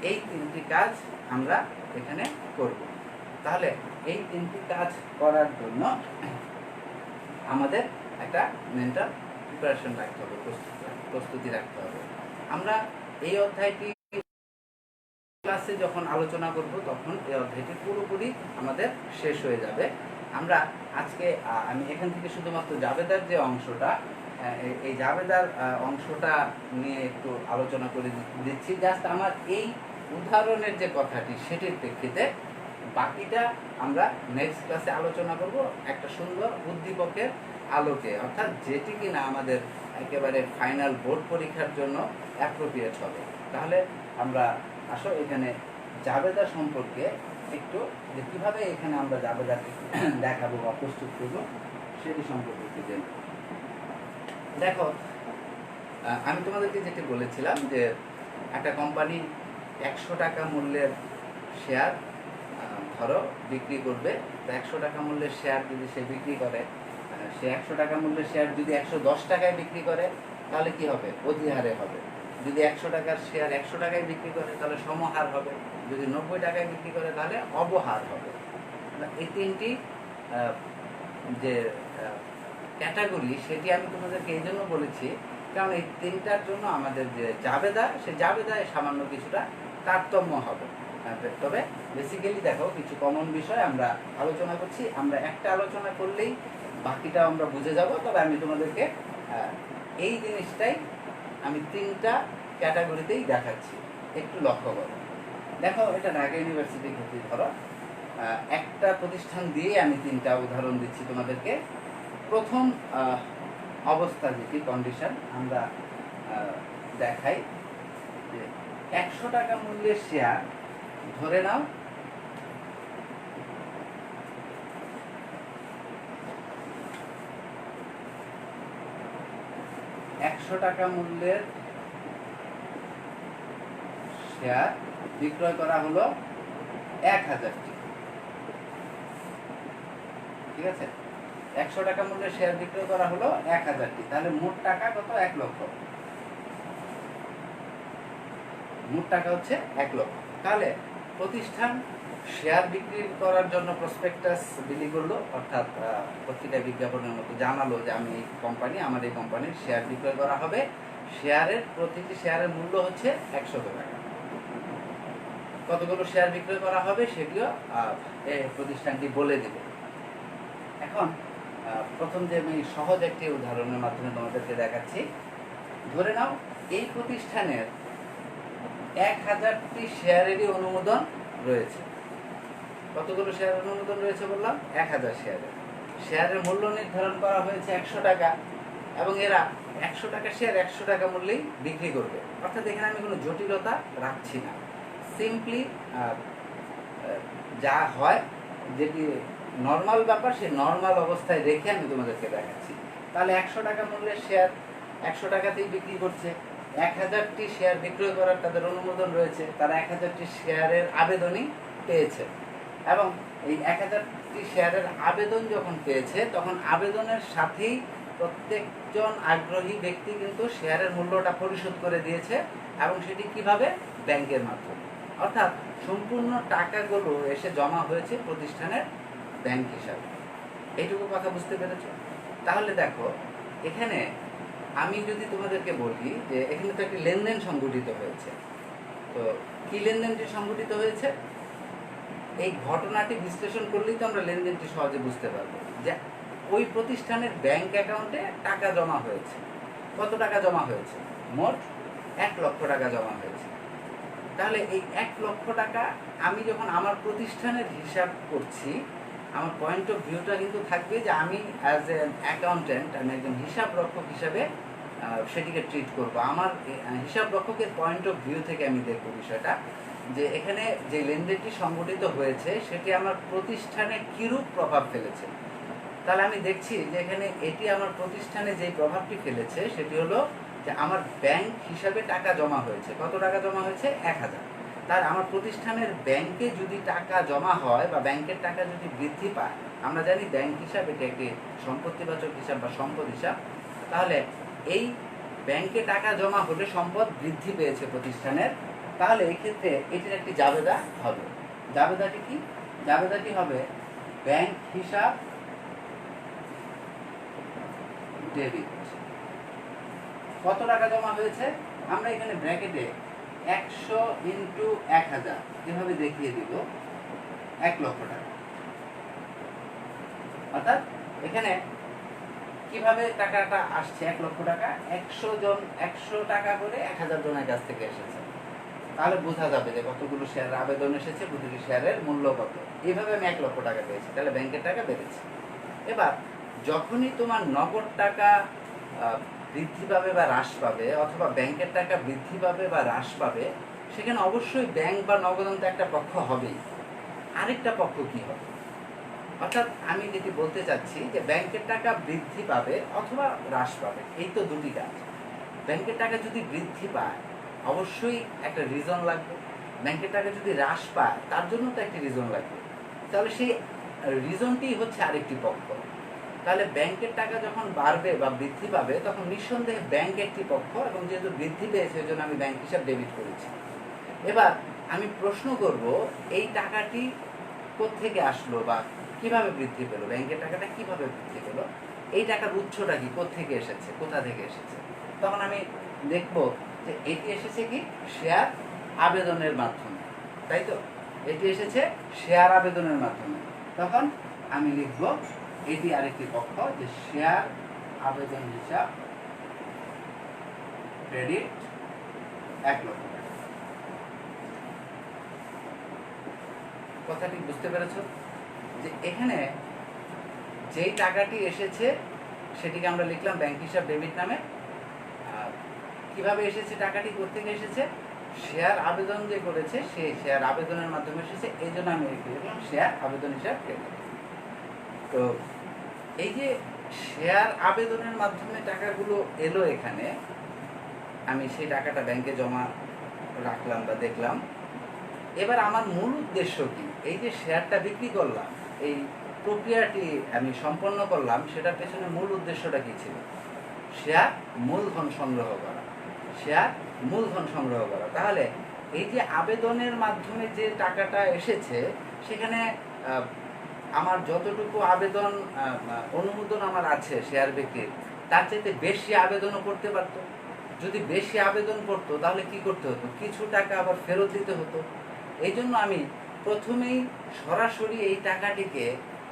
এই 3টি কাজ আমরা এখানে করব। তাহলে এই 3টি কাজ করার জন্য আমাদের একটা মেন্টাল প্রিপারেশন রাখতে হবে, প্রস্তুতি রাখতে হবে। আমরা এই অধ্যায়টি ক্লাসে যখন আলোচনা করব তখন এই অধ্যায়টি পুরোপুরি আমাদের শেষ হয়ে যাবে। আমরা আজকে আমি এখান থেকে শুধুমাত্র জাবেদার যে অংশটা, এই জাবেদার অংশটা নিয়ে একটু আলোচনা করে দিচ্ছি, জাস্ট আমার এই উদাহরণের যে কথাটি সেটির প্রেক্ষিতে। বাকিটা আমরা নেক্সট ক্লাসে আলোচনা করব একটা সুন্দর উদ্দীপকের আলোকে, অর্থাৎ যেটি কিনা আমাদের একেবারে ফাইনাল বোর্ড পরীক্ষার জন্য অ্যাপ্রোপ্রিয়েট হবে। তাহলে আমরা আসো এখানে জাবেদা সম্পর্কে একটু, যে কীভাবে এখানে আমরা জাবেদাকে দেখাবো বা প্রস্তুত করবো সেটি সম্পর্কে একটু জেনে। দেখো, আমি তোমাদেরকে যেটি বলেছিলাম যে একটা কোম্পানি 100 টাকা মূল্যের শেয়ার ধরো বিক্রি করবে। তো 100 টাকা মূল্যের শেয়ার যদি সে বিক্রি করে, সে 100 টাকা মূল্যের শেয়ার যদি 110 টাকায় বিক্রি করে, তাহলে কি হবে? অধিহারে হবে। যদি 100 টাকার শেয়ার 100 টাকায় বিক্রি করে তাহলে সমহার হবে। যদি 90 টাকায় বিক্রি করে তাহলে অবহার হবে। এই 3টি যে ক্যাটাগরি, সেটি আমি তোমাদেরকে এই জন্য বলেছি কারণ এই তিনটার জন্য আমাদের যে জাবেদা, সে জাবেদায় সামান্য কিছুটা তারতম্য হবে। তবে বেসিক্যালি দেখো কিছু কমন বিষয় আমরা আলোচনা করছি, আমরা একটা আলোচনা করলেই বাকিটা আমরা বুঝে যাব। তবে আমি তোমাদেরকে এই জিনিসটাই আমি তিনটা ক্যাটাগরিতেই দেখাচ্ছি, একটু লক্ষ্য করো। দেখো এটা ঢাকা ইউনিভার্সিটি ক্ষেত্রে ধরো একটা প্রতিষ্ঠান দিয়ে আমি তিনটা উদাহরণ দিচ্ছি তোমাদেরকে। প্রথম অবস্থা যেটি কন্ডিশন আমরা দেখাই যে 100 টাকা মূল্যের শেয়ার ধরে নাও 100 টাকা মূল্যের শেয়ার বিক্রয় করা হলো 1000টি। ঠিক আছে, 100 টাকা মূল্যের শেয়ার বিক্রয় করা হলো 1000টি। তাহলে মোট টাকা কত? 1 লক্ষ। মোট টাকা হচ্ছে 1 লক্ষ। তাহলে প্রতিষ্ঠান শেয়ার বিক্রি করার জন্য প্রসপেক্টাস বিলি করলো, অর্থাৎ পত্রিকা বিজ্ঞাপনের মতো জানালো যে আমি এই কোম্পানি, আমার এই কোম্পানির শেয়ার বিক্রয় করা হবে। শেয়ারের প্রতিটি শেয়ারের মূল্য হচ্ছে 100 টাকা। কতগুলো শেয়ার বিক্রয় করা হবে সেটিও প্রতিষ্ঠানটি বলে দেবে। এখন প্রথম যে আমি সহজ একটি উদাহরণের মাধ্যমে তোমাদেরকে দেখাচ্ছি। ধরে নাও এই প্রতিষ্ঠানের 1000টি শেয়ারেরই অনুমোদন রয়েছে। কতগুলো শেয়ারের অনুমোদন রয়েছে বললাম? 1000 শেয়ারের। শেয়ারের মূল্য নির্ধারণ করা হয়েছে 100 টাকা এবং এরা 100 টাকা শেয়ার 100 টাকা মূল্যেই বিক্রি করবে। অর্থাৎ এখানে আমি কোনো জটিলতা রাখছি না, সিম্পলি যা হয় যেটি নর্মাল ব্যাপার সেই নর্মাল অবস্থায় রেখে আমি তোমাদেরকে দেখাচ্ছি। তাহলে 100 টাকা মূল্যের শেয়ার 100 টাকাতেই বিক্রি করছে। 1000টি শেয়ার বিক্রয় করার তাদের অনুমোদন রয়েছে, তারা 1000টি শেয়ারের আবেদনই পেয়েছে এবং এই 1000টি শেয়ারের আবেদন যখন পেয়েছে তখন আবেদনের সাথেই প্রত্যেকজন আগ্রহী ব্যক্তি কিন্তু শেয়ারের মূল্যটা পরিশোধ করে দিয়েছে এবং সেটি কিভাবে? ব্যাংকের মাধ্যমে। অর্থাৎ সম্পূর্ণ টাকাগুলো এসে জমা হয়েছে প্রতিষ্ঠানের ব্যাংক হিসাবে। এইটুকু কথা বুঝতে পেরেছ? তাহলে দেখো এখানে আমি যদি তোমাদেরকে বলি যে এখানে তো একটি লেনদেন সংঘটিত হয়েছে, তো কি লেনদেনটি সংঘটিত হয়েছে? এই ঘটনাটি বিশ্লেষণ করলেই তো আমরা লেনদেনটি সহজে বুঝতে পারবো যে ওই প্রতিষ্ঠানের ব্যাংক অ্যাকাউন্টে টাকা জমা হয়েছে। কত টাকা জমা হয়েছে? মোট 1 লক্ষ টাকা জমা হয়েছে। তাহলে এই 1 লক্ষ টাকা আমি যখন আমার প্রতিষ্ঠানের হিসাব করছি, আমার পয়েন্ট অফ ভিউটা কিন্তু থাকবে যে আমি অ্যাজ এ অ্যাকাউন্টেন্ট, আমি একজন হিসাব রক্ষক হিসাবে সেটিকে ট্রিট করব। আমার হিসাব রক্ষকের পয়েন্ট অফ ভিউ থেকে আমি দেখব বিষয়টা যে এখানে যে লেনদেনটি সংগঠিত হয়েছে সেটি আমার প্রতিষ্ঠানে কিরূপ প্রভাব ফেলেছে। তাহলে আমি দেখছি যে এখানে এটি আমার প্রতিষ্ঠানে যে প্রভাবটি ফেলেছে সেটি হলো যে আমার ব্যাংক হিসাবে টাকা জমা হয়েছে। কত টাকা জমা হয়েছে? 1000। তার আমার প্রতিষ্ঠানের ব্যাংকে যদি টাকা জমা হয় বা ব্যাংকের টাকা যদি বৃদ্ধি পায়, আমরা জানি ব্যাংক হিসাব এটি একটি সম্পত্তিবাচক হিসাব বা সম্পদ হিসাব। তাহলে এই ব্যাংকে টাকা জমা হলে সম্পদ বৃদ্ধি পেয়েছে প্রতিষ্ঠানের, তাহলে এই ক্ষেত্রে এটির একটি জাবেদা হবে। জাবেদাটি কি? জাবেদাটি হবে ব্যাংক হিসাব ডেবিট। কত টাকা জমা হয়েছে? আমরা এখানে ব্র্যাকেটে 100 ইন্টু 1000 এভাবে দেখিয়ে দিব 1 লক্ষ টাকা। অর্থাৎ এখানে কিভাবে টাকাটা আসছে 1 লক্ষ টাকা? 100 টাকা করে 1000 জনের কাছ থেকে এসেছে। তাহলে বোঝা যাবে যে কতগুলো শেয়ার আবেদন এসেছে, প্রতিটি শেয়ারের মূল্য কত। এইভাবে আমি 1 লক্ষ টাকা পেয়েছি, তাহলে ব্যাংকের টাকা বেড়েছে। এবার যখনই তোমার নগদ টাকা বৃদ্ধি পাবে বা হ্রাস পাবে, অথবা ব্যাংকের টাকা বৃদ্ধি পাবে বা হ্রাস পাবে, সেখানে অবশ্যই ব্যাংক বা নগদান্ত একটা পক্ষ হবেই। আরেকটা পক্ষ কি হবে? অর্থাৎ আমি যেটি বলতে চাচ্ছি যে ব্যাংকের টাকা বৃদ্ধি পাবে অথবা হ্রাস পাবে, এই তো দুটি কাজ। ব্যাংকের টাকা যদি বৃদ্ধি পায় অবশ্যই একটা রিজন লাগবে, ব্যাংকের টাকা যদি হ্রাস পায় তার জন্য তো একটি রিজন লাগবে। তাহলে সেই রিজনটি হচ্ছে আরেকটি পক্ষ। তাহলে ব্যাংকের টাকা যখন বাড়বে বা বৃদ্ধি পাবে তখন নিঃসন্দেহে ব্যাংক একটি পক্ষ, এবং যেহেতু বৃদ্ধি পেয়েছে ওই জন্য আমি ব্যাংক হিসাব ডেবিট করেছি। এবার আমি প্রশ্ন করব এই টাকাটি কোত্থেকে আসলো বা কিভাবে বৃদ্ধি পেলো, ব্যাংকের টাকাটা কিভাবে বৃদ্ধি পেলো, এই টাকার উৎসটা কি, কোত্থেকে এসেছে, কোথা থেকে এসেছে। তখন আমি দেখব যে এটি এসেছে কি শেয়ার আবেদনের মাধ্যমে, তাই তো? এটি এসেছে শেয়ার আবেদনের মাধ্যমে। তখন আমি লিখব এটি আরেকটি পক্ষ, যে শেয়ার আবেদন হিসাব ক্রেডিট 1 লক্ষ টাকা। কথাটি বুঝতে পেরেছ? যে এখানে যেই টাকাটি এসেছে সেটিকে আমরা লিখলাম ব্যাংক হিসাব ডেবিট নামে। কিভাবে এসেছে টাকাটি, কোত্থেকে এসেছে? শেয়ার আবেদন যে করেছে সেই শেয়ার আবেদনের মাধ্যমে এসেছে, এই জন্য আমি লিখলাম শেয়ার আবেদন হিসাব ক্রেডিট। তো এই যে শেয়ার আবেদনের মাধ্যমে টাকাগুলো এলো এখানে, আমি সেই টাকাটা ব্যাংকে জমা রাখলাম বা দেখলাম। এবার আমার মূল উদ্দেশ্য কি? এই যে শেয়ারটা বিক্রি করলাম, এই প্রক্রিয়াটি আমি সম্পন্ন করলাম, সেটার পেছনে মূল উদ্দেশ্যটা কি ছিল? শেয়ার মূলধন সংগ্রহ করা, শেয়ার মূলধন সংগ্রহ করা। তাহলে এই যে আবেদনের মাধ্যমে যে টাকাটা এসেছে, সেখানে আমার যতটুকু আবেদন অনুমোদন আমার আছে শেয়ার বিক্রির, তার চাইতে বেশি আবেদনও করতে পারত। যদি বেশি আবেদন করতো তাহলে কি করতে হতো? কিছু টাকা আবার ফেরত দিতে হতো। এই জন্য আমি প্রথমেই সরাসরি এই টাকাটিকে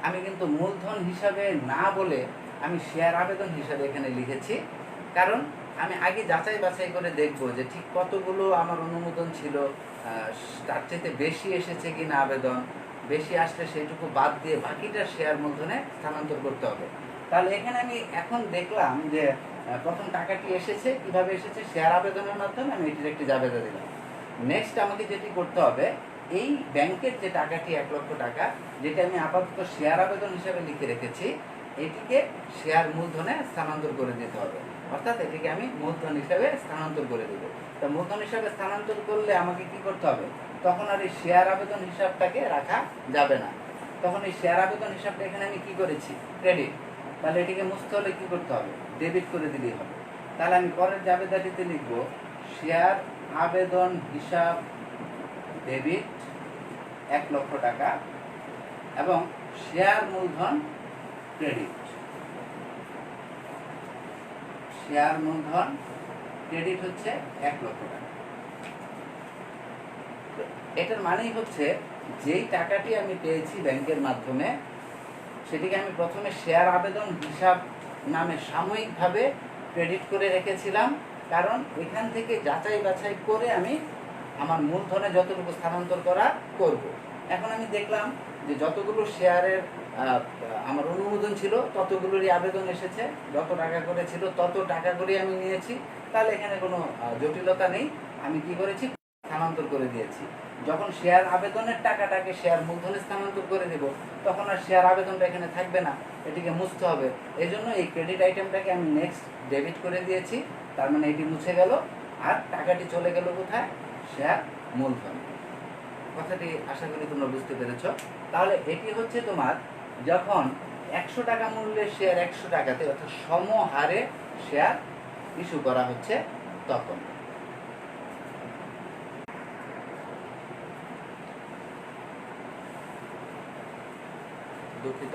আমি কিন্তু মূলধন হিসাবে না বলে আমি শেয়ার আবেদন হিসাবে এখানে লিখেছি। কারণ আমি আগে যাচাই বাছাই করে দেখব যে ঠিক কতগুলো আমার অনুমোদন ছিল, তার চাইতে বেশি এসেছে কিনা আবেদন। বেশি আসলে সেইটুকু বাদ দিয়ে বাকিটা শেয়ার মূলধনে স্থানান্তর করতে হবে। তাহলে এখানে আমি এখন দেখলাম যে প্রথম টাকাটি এসেছে, কিভাবে এসেছে? শেয়ার আবেদনের মাধ্যমে। আমি এটির একটি জাবেদা দিলাম। নেক্সট আমাকে যেটি করতে হবে, এই ব্যাংকের যে টাকাটি 1 লক্ষ টাকা, যেটা আমি আপাতত শেয়ার আবেদন হিসাবে লিখে রেখেছি, এটিকে শেয়ার মূলধনে স্থানান্তর করে দিতে হবে। অর্থাৎ এটিকে আমি মূলধন হিসাবে স্থানান্তর করে দেব। তা মূলধন হিসাবে স্থানান্তর করলে আমাকে কি করতে হবে? তখন আর এই শেয়ার আবেদন হিসাবটাকে রাখা যাবে না। তখন এই শেয়ার আবেদন হিসাবটা এখানে আমি কি করেছি? ক্রেডিট। তাহলে এটিকে মুছতে হলে কি করতে হবে? ডেবিট করে দিলেই হবে। তাহলে আমি পরের জাবেদাটিতে লিখব শেয়ার আবেদন হিসাব ডেবিট 1 লক্ষ টাকা এবং শেয়ার মূলধন ক্রেডিট। শেয়ার মূলধন ক্রেডিট হচ্ছে 1 লক্ষ টাকা। এটার মানেই হচ্ছে যেই টাকাটি আমি পেয়েছি ব্যাংকের মাধ্যমে, সেটিকে আমি প্রথমে শেয়ার আবেদন হিসাব নামে সাময়িকভাবে ক্রেডিট করে রেখেছিলাম। কারণ এখান থেকে যাচাই বাছাই করে আমি আমার মূলধনে যতটুকু স্থানান্তর করা করব। এখন আমি দেখলাম যে যতগুলো শেয়ারের আমার অনুমোদন ছিল ততগুলোরই আবেদন এসেছে, যত টাকা করে ছিল তত টাকা করে আমি নিয়েছি। তাহলে এখানে কোনো জটিলতা নেই। আমি কি করেছি? স্থানান্তর করে দিয়েছি। যখন শেয়ার আবেদনের টাকাটাকে শেয়ার মূলধনে স্থানান্তর করে দেব, তখন আর শেয়ার আবেদনটা এখানে থাকবে না, এটিকে মুছতে হবে। এই জন্য এই ক্রেডিট আইটেমটাকে আমি নেক্সট ডেবিট করে দিয়েছি। তার মানে এটি মুছে গেল, আর টাকাটি চলে গেল কোথায়? শেয়ার মূলধনে। কথাটি আশা করি তোমরা বুঝতে পেরেছ। তাহলে এটি হচ্ছে তোমার যখন 100 টাকা মূল্যের শেয়ার 100 টাকাতে, অর্থাৎ সমহারে শেয়ার ইস্যু করা হচ্ছে তখন। দুঃখিত,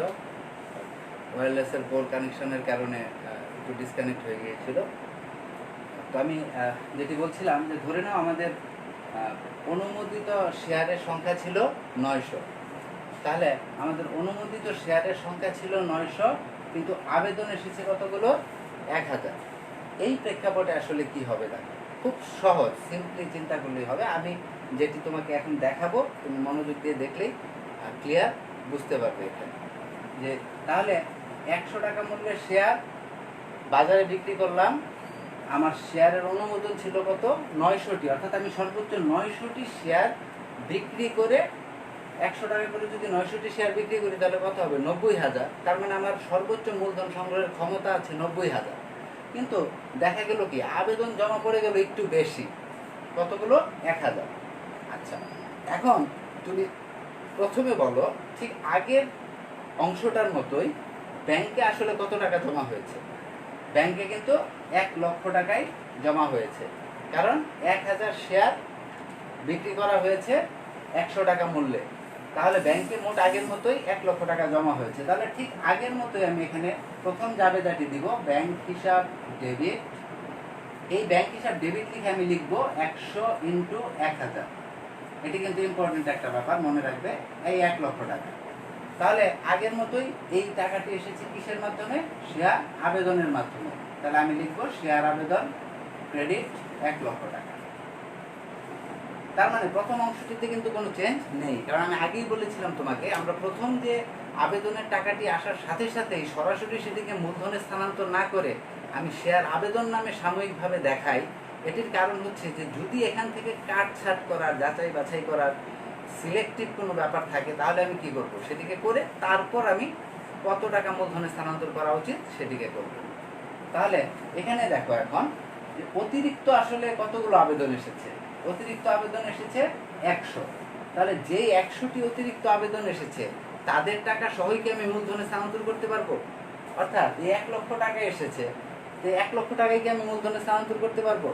ওয়্যারলেসের পোল কানেকশনের কারণে একটু ডিসকানেক্ট হয়ে গিয়েছিল। তো আমি যেটি বলছিলাম যে ধরে নাও আমাদের অনুমোদিত শেয়ারের সংখ্যা ছিল 900। তাহলে আমাদের অনুমোদিত শেয়ারের সংখ্যা ছিল 900, কিন্তু আবেদন এসেছে কতগুলো? 1000। এই প্রেক্ষাপটে আসলে কি হবে? দেখো, খুব সহজ, সিম্পলি চিন্তা করলেই হবে। আমি যেটি তোমাকে এখন দেখাবো, তুমি মনোযোগ দিয়ে দেখলেই ক্লিয়ার বুঝতে পারবে এখানে। যে তাহলে 100 টাকা মূল্যের শেয়ার বাজারে বিক্রি করলাম। আমার শেয়ারের অনুমোদন ছিল কত? 900টি। অর্থাৎ আমি সর্বোচ্চ 900টি শেয়ার বিক্রি করে, 100 টাকা করে যদি 900টি শেয়ার বিক্রি করি তাহলে কত হবে? 90,000। তার মানে আমার সর্বোচ্চ মূলধন সংগ্রহের ক্ষমতা আছে 90,000। কিন্তু দেখা গেল কি, আবেদন জমা পড়ে গেল একটু বেশি। কতগুলো? 1000। আচ্ছা, এখন তুমি প্রথমে বলো, ঠিক আগের অংশটার মতোই ব্যাংকে আসলে কত টাকা জমা হয়েছে? ব্যাংকে কিন্তু 1 লক্ষ টাকাই জমা হয়েছে, কারণ 1000 শেয়ার বিক্রি করা হয়েছে 100 টাকা মূল্যে। তাহলে ব্যাংকে মোট আগের মতোই 1 লক্ষ টাকা জমা হয়েছে। তাহলে ঠিক আগের মতোই আমি এখানে প্রথম জাবেদাটি দিব, ব্যাংক হিসাব ডেবিট এই ব্যাংক হিসাব ডেবিট লিখে আমি লিখবো 100 ইন্টু 1000। এটি কিন্তু ইম্পর্টেন্ট একটা ব্যাপার, মনে রাখবে, এই 1 লক্ষ টাকা। তাহলে আগের মতোই এই টাকাটি এসেছে কিসের মাধ্যমে? শেয়ার আবেদনের মাধ্যমে। তাহলে আমি লিখবো শেয়ার আবেদন ক্রেডিট 1 লক্ষ টাকা। তার মানে প্রথম অংশটিতে কিন্তু কোনো চেঞ্জ নেই, কারণ আমি আগেই বলেছিলাম তোমাকে, আমরা প্রথম যে আবেদনের টাকাটি আসার সাথে সাথেই সরাসরি সেটিকে মূলধনে স্থানান্তর না করে আমি শেয়ার আবেদন নামে সাময়িকভাবে দেখাই। এটির কারণ হচ্ছে যে যদি এখান থেকে কাটছাট করার, যাচাই বাছাই করার, সিলেক্টিভ কোনো ব্যাপার থাকে, তাহলে আমি কি করব? সেটিকে করে তারপর আমি কত টাকা মূলধনে স্থানান্তর করা উচিত সেটিকে করব। তাহলে এখানে দেখো এখন যে অতিরিক্ত আসলে কতগুলো আবেদন এসেছে। অতিরিক্ত আবেদন এসেছে 100। তাহলে যেই 100টি অতিরিক্ত আবেদন এসেছে তাদের টাকা সহই কি আমি মূলধনে স্থানান্তর করতে পারবো? অর্থাৎ এই 1 লক্ষ টাকা এসেছে, তো 1 লক্ষ টাকায় কি আমি মূলধনে স্থানান্তর করতে পারবো?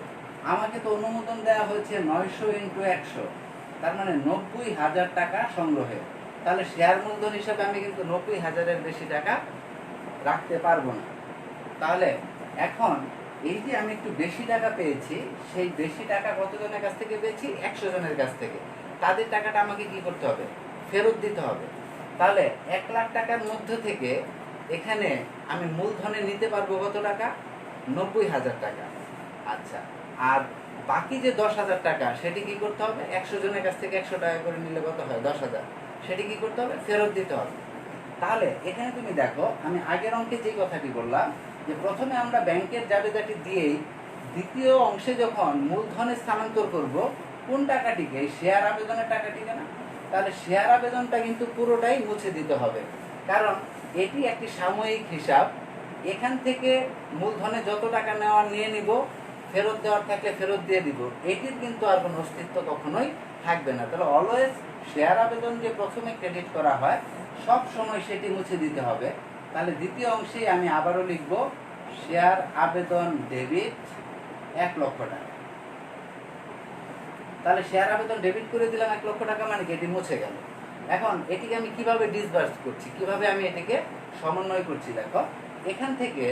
আমাকে তো অনুমোদন দেওয়া হয়েছে 900 ইন্টু 100, তার মানে 90,000 টাকা সংগ্রহে। তাহলে শেয়ার মূলধন হিসাবে আমি কিন্তু 90,000-এর বেশি টাকা রাখতে পারবো না। তাহলে এখন এই যে আমি একটু বেশি টাকা পেয়েছি, সেই বেশি টাকা কতজনের কাছ থেকে পেয়েছি? 100 জনের কাছ থেকে। তাদের টাকাটা আমাকে কি করতে হবে? ফেরত দিতে হবে। তাহলে 1 লাখ টাকার মধ্যে থেকে এখানে আমি মূলধনে নিতে পারবো কত টাকা? 90,000 টাকা। আচ্ছা, আর বাকি যে 10,000 টাকা সেটি কি করতে হবে? 100 জনের কাছ থেকে 100 টাকা করে নিলে কত হয়? 10,000। সেটি কি করতে হবে? ফেরত দিতে হবে। তাহলে এখানে তুমি দেখো, আমি আগের অঙ্কে যে কথাটি বললাম যে প্রথমে আমরা ব্যাংকের জাবেদাটি দিয়েই দ্বিতীয় অংশে যখন মূলধনে স্থানান্তর করব, কোন টাকাটিকে? এই শেয়ার আবেদনের টাকাটিকে না? তাহলে শেয়ার আবেদনটা কিন্তু পুরোটাই মুছে দিতে হবে, কারণ এটি একটি সাময়িক হিসাব। এখান থেকে মূলধনে যত টাকা নেওয়ার নিয়ে নিব, ফেরত দেওয়ার থাকলে ফেরত দিয়ে দিব, এটির কিন্তু আর কোনো অস্তিত্ব কখনোই থাকবে না। তাহলে অলওয়েজ শেয়ার আবেদন যে প্রথমে ক্রেডিট করা হয়, সব সময় সেটি মুছে দিতে হবে। তাহলে দ্বিতীয় অংশে আমি আবারও লিখব শেয়ার আবেদন ডেবিট 1 লক্ষ টাকা। তাহলে শেয়ার আবেদন ডেবিট করে দিলাম 1 লক্ষ টাকা, মানে কি এটি মুছে গেল। এখন এটিকে আমি কিভাবে ডিসবার্স করছি, কিভাবে আমি এটিকে সমন্বয় করছি? দেখো, এখান থেকে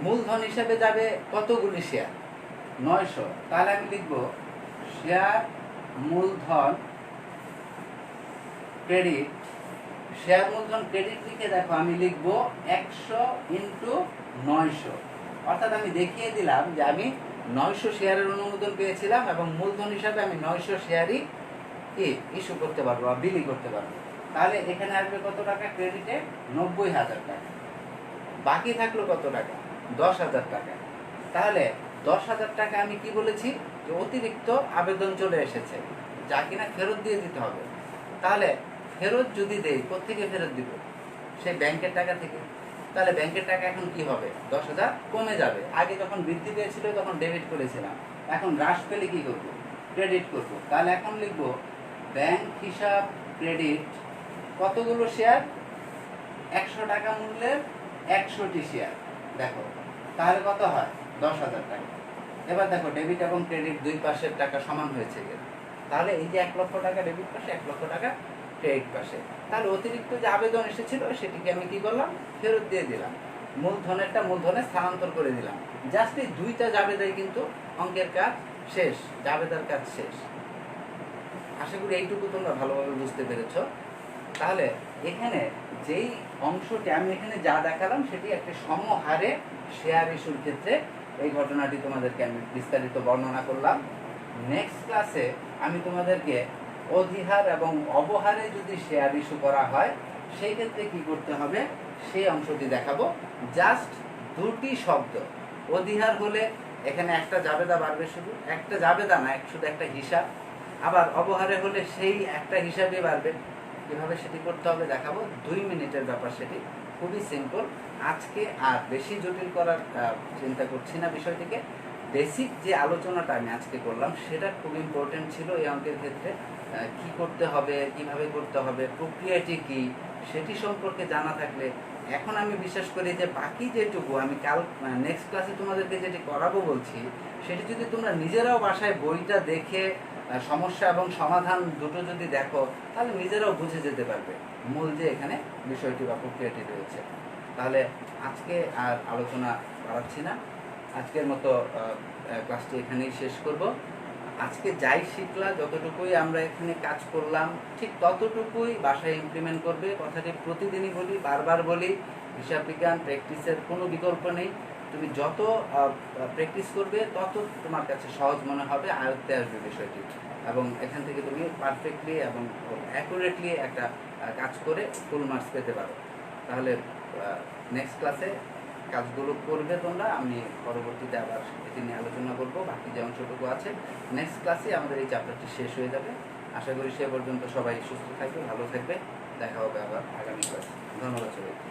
মূলধন হিসেবে যাবে কতগুলি শেয়ার? 900। তাহলে আমি লিখব শেয়ার মূলধন ক্রেডিট। শেয়ার মূলধন ক্রেডিট লিখে দেখো আমি লিখব 100 ইন্টু 900। অর্থাৎ আমি দেখিয়ে দিলাম যে আমি 900 শেয়ারের অনুমোদন পেয়েছিলাম এবং মূলধন হিসাবে আমি 900 শেয়ারই কি ইস্যু করতে পারবো বা বিলি করতে পারবো। তাহলে এখানে আসবে কত টাকা ক্রেডিটে? 90,000 টাকা। বাকি থাকলো কত টাকা? 10,000 টাকা। তাহলে 10,000 টাকা আমি কি বলেছি? যে অতিরিক্ত আবেদন চলে এসেছে, যা কিনা ফেরত দিয়ে দিতে হবে। তাহলে ফেরত যদি দেই, কোত্থেকে ফেরত দিব? সেই ব্যাংকের টাকা থেকে। তাহলে ব্যাংকের টাকা এখন কি হবে? 10,000 কমে যাবে। আগে যখন বৃদ্ধি পেয়েছিল তখন ডেবিট করেছিলাম, এখন হ্রাস পেলে কি করব? ক্রেডিট করব। তাহলে এখন লিখব ব্যাংক হিসাব ক্রেডিট কতগুলো শেয়ার? 100 টাকা মূল্যের 100টি শেয়ার। দেখো তাহলে কত হয়? 10,000 টাকা। এবার দেখো ডেবিট এবং ক্রেডিট দুই পাশের টাকা সমান হয়েছে কিনা। তাহলে এই যে 1 লক্ষ টাকা ডেবিট পাশে, 1 লক্ষ টাকা ক্রেডিট পাশে। তাহলে অতিরিক্ত যে আবেদন এসেছিল সেটিকে আমি কি করলাম? ফেরত দিয়ে দিলাম। মূলধনেরটা মূলধনে স্থানান্তর করে দিলাম। জাস্ট এই দুইটা জাবেদাই কিন্তু অঙ্কের কাজ শেষ, জাবেদার কাজ শেষ। আশা করি এইটুকু তোমরা ভালোভাবে বুঝতে পেরেছ। তাহলে এখানে যেই অংশটি আমি এখানে যা দেখালাম সেটি একটি সমহারে শেয়ার ইস্যুর ক্ষেত্রে এই ঘটনাটি তোমাদেরকে আমি বিস্তারিত বর্ণনা করলাম। নেক্সট ক্লাসে আমি তোমাদেরকে অধিহার এবং অবহারে যদি শেয়ার ইস্যু করা হয় সেই ক্ষেত্রে কি করতে হবে সেই অংশটি দেখাবো। জাস্ট দুটি শব্দ। অধিহার হলে এখানে একটা জাবেদা বাড়বে, শুধু একটা জাবেদা না, শুধু একটা হিসাব। আবার অবহারে হলে সেই একটা হিসাবে বাড়বে। কিভাবে সেটি করতে হবে দেখাবো। 2 মিনিটের ব্যাপার, সেটি খুবই সিম্পল। আজকে আর বেশি জটিল করার চিন্তা করছি না বিষয়টিকে। বেসিক যে আলোচনাটা আমি আজকে করলাম সেটা খুব ইম্পর্টেন্ট ছিল এই অঙ্কের ক্ষেত্রে। কি করতে হবে, কিভাবে করতে হবে, প্রক্রিয়াটি কি, সেটি সম্পর্কে জানা থাকলে এখন আমি বিশ্বাস করি যে বাকি যেটুকু আমি নেক্সট ক্লাসে তোমাদেরকে যেটি করাবো বলছি, সেটি যদি তোমরা নিজেরাও বাসায় বইটা দেখে সমস্যা এবং সমাধান দুটো যদি দেখো, তাহলে নিজেরাও বুঝে যেতে পারবে মূল যে এখানে বিষয়টি বা প্রক্রিয়াটি রয়েছে। তাহলে আজকে আর আলোচনা বাড়াচ্ছি না, আজকের মতো ক্লাসটি এখানেই শেষ করব। আজকে যাই শিখলা, যতটুকুই আমরা এখানে কাজ করলাম, ঠিক ততটুকুই বাসায় ইমপ্লিমেন্ট করবে। কথাটি প্রতিদিনই বলি, বারবার বলি, হিসাব বিজ্ঞান প্র্যাকটিসের কোনো বিকল্প নেই। তুমি যত প্র্যাকটিস করবে তত তোমার কাছে সহজ মনে হবে, আয়ত্তে আসবে বিষয়টি, এবং এখান থেকে তুমি পারফেক্টলি এবং অ্যাকুরেটলি একটা কাজ করে ফুল মার্কস পেতে পারো। তাহলে নেক্সট ক্লাসে কাজগুলো করবে তোমরা, আমি পরবর্তীতে আবার এটি নিয়ে আলোচনা করব। বাকি যে অংশটুকু আছে নেক্সট ক্লাসে আমাদের এই চ্যাপ্টারটি শেষ হয়ে যাবে। আশা করি সে পর্যন্ত সবাই সুস্থ থাকবে, ভালো থাকবে। দেখা হবে আবার আগামী ক্লাসে। ধন্যবাদ সবাইকে।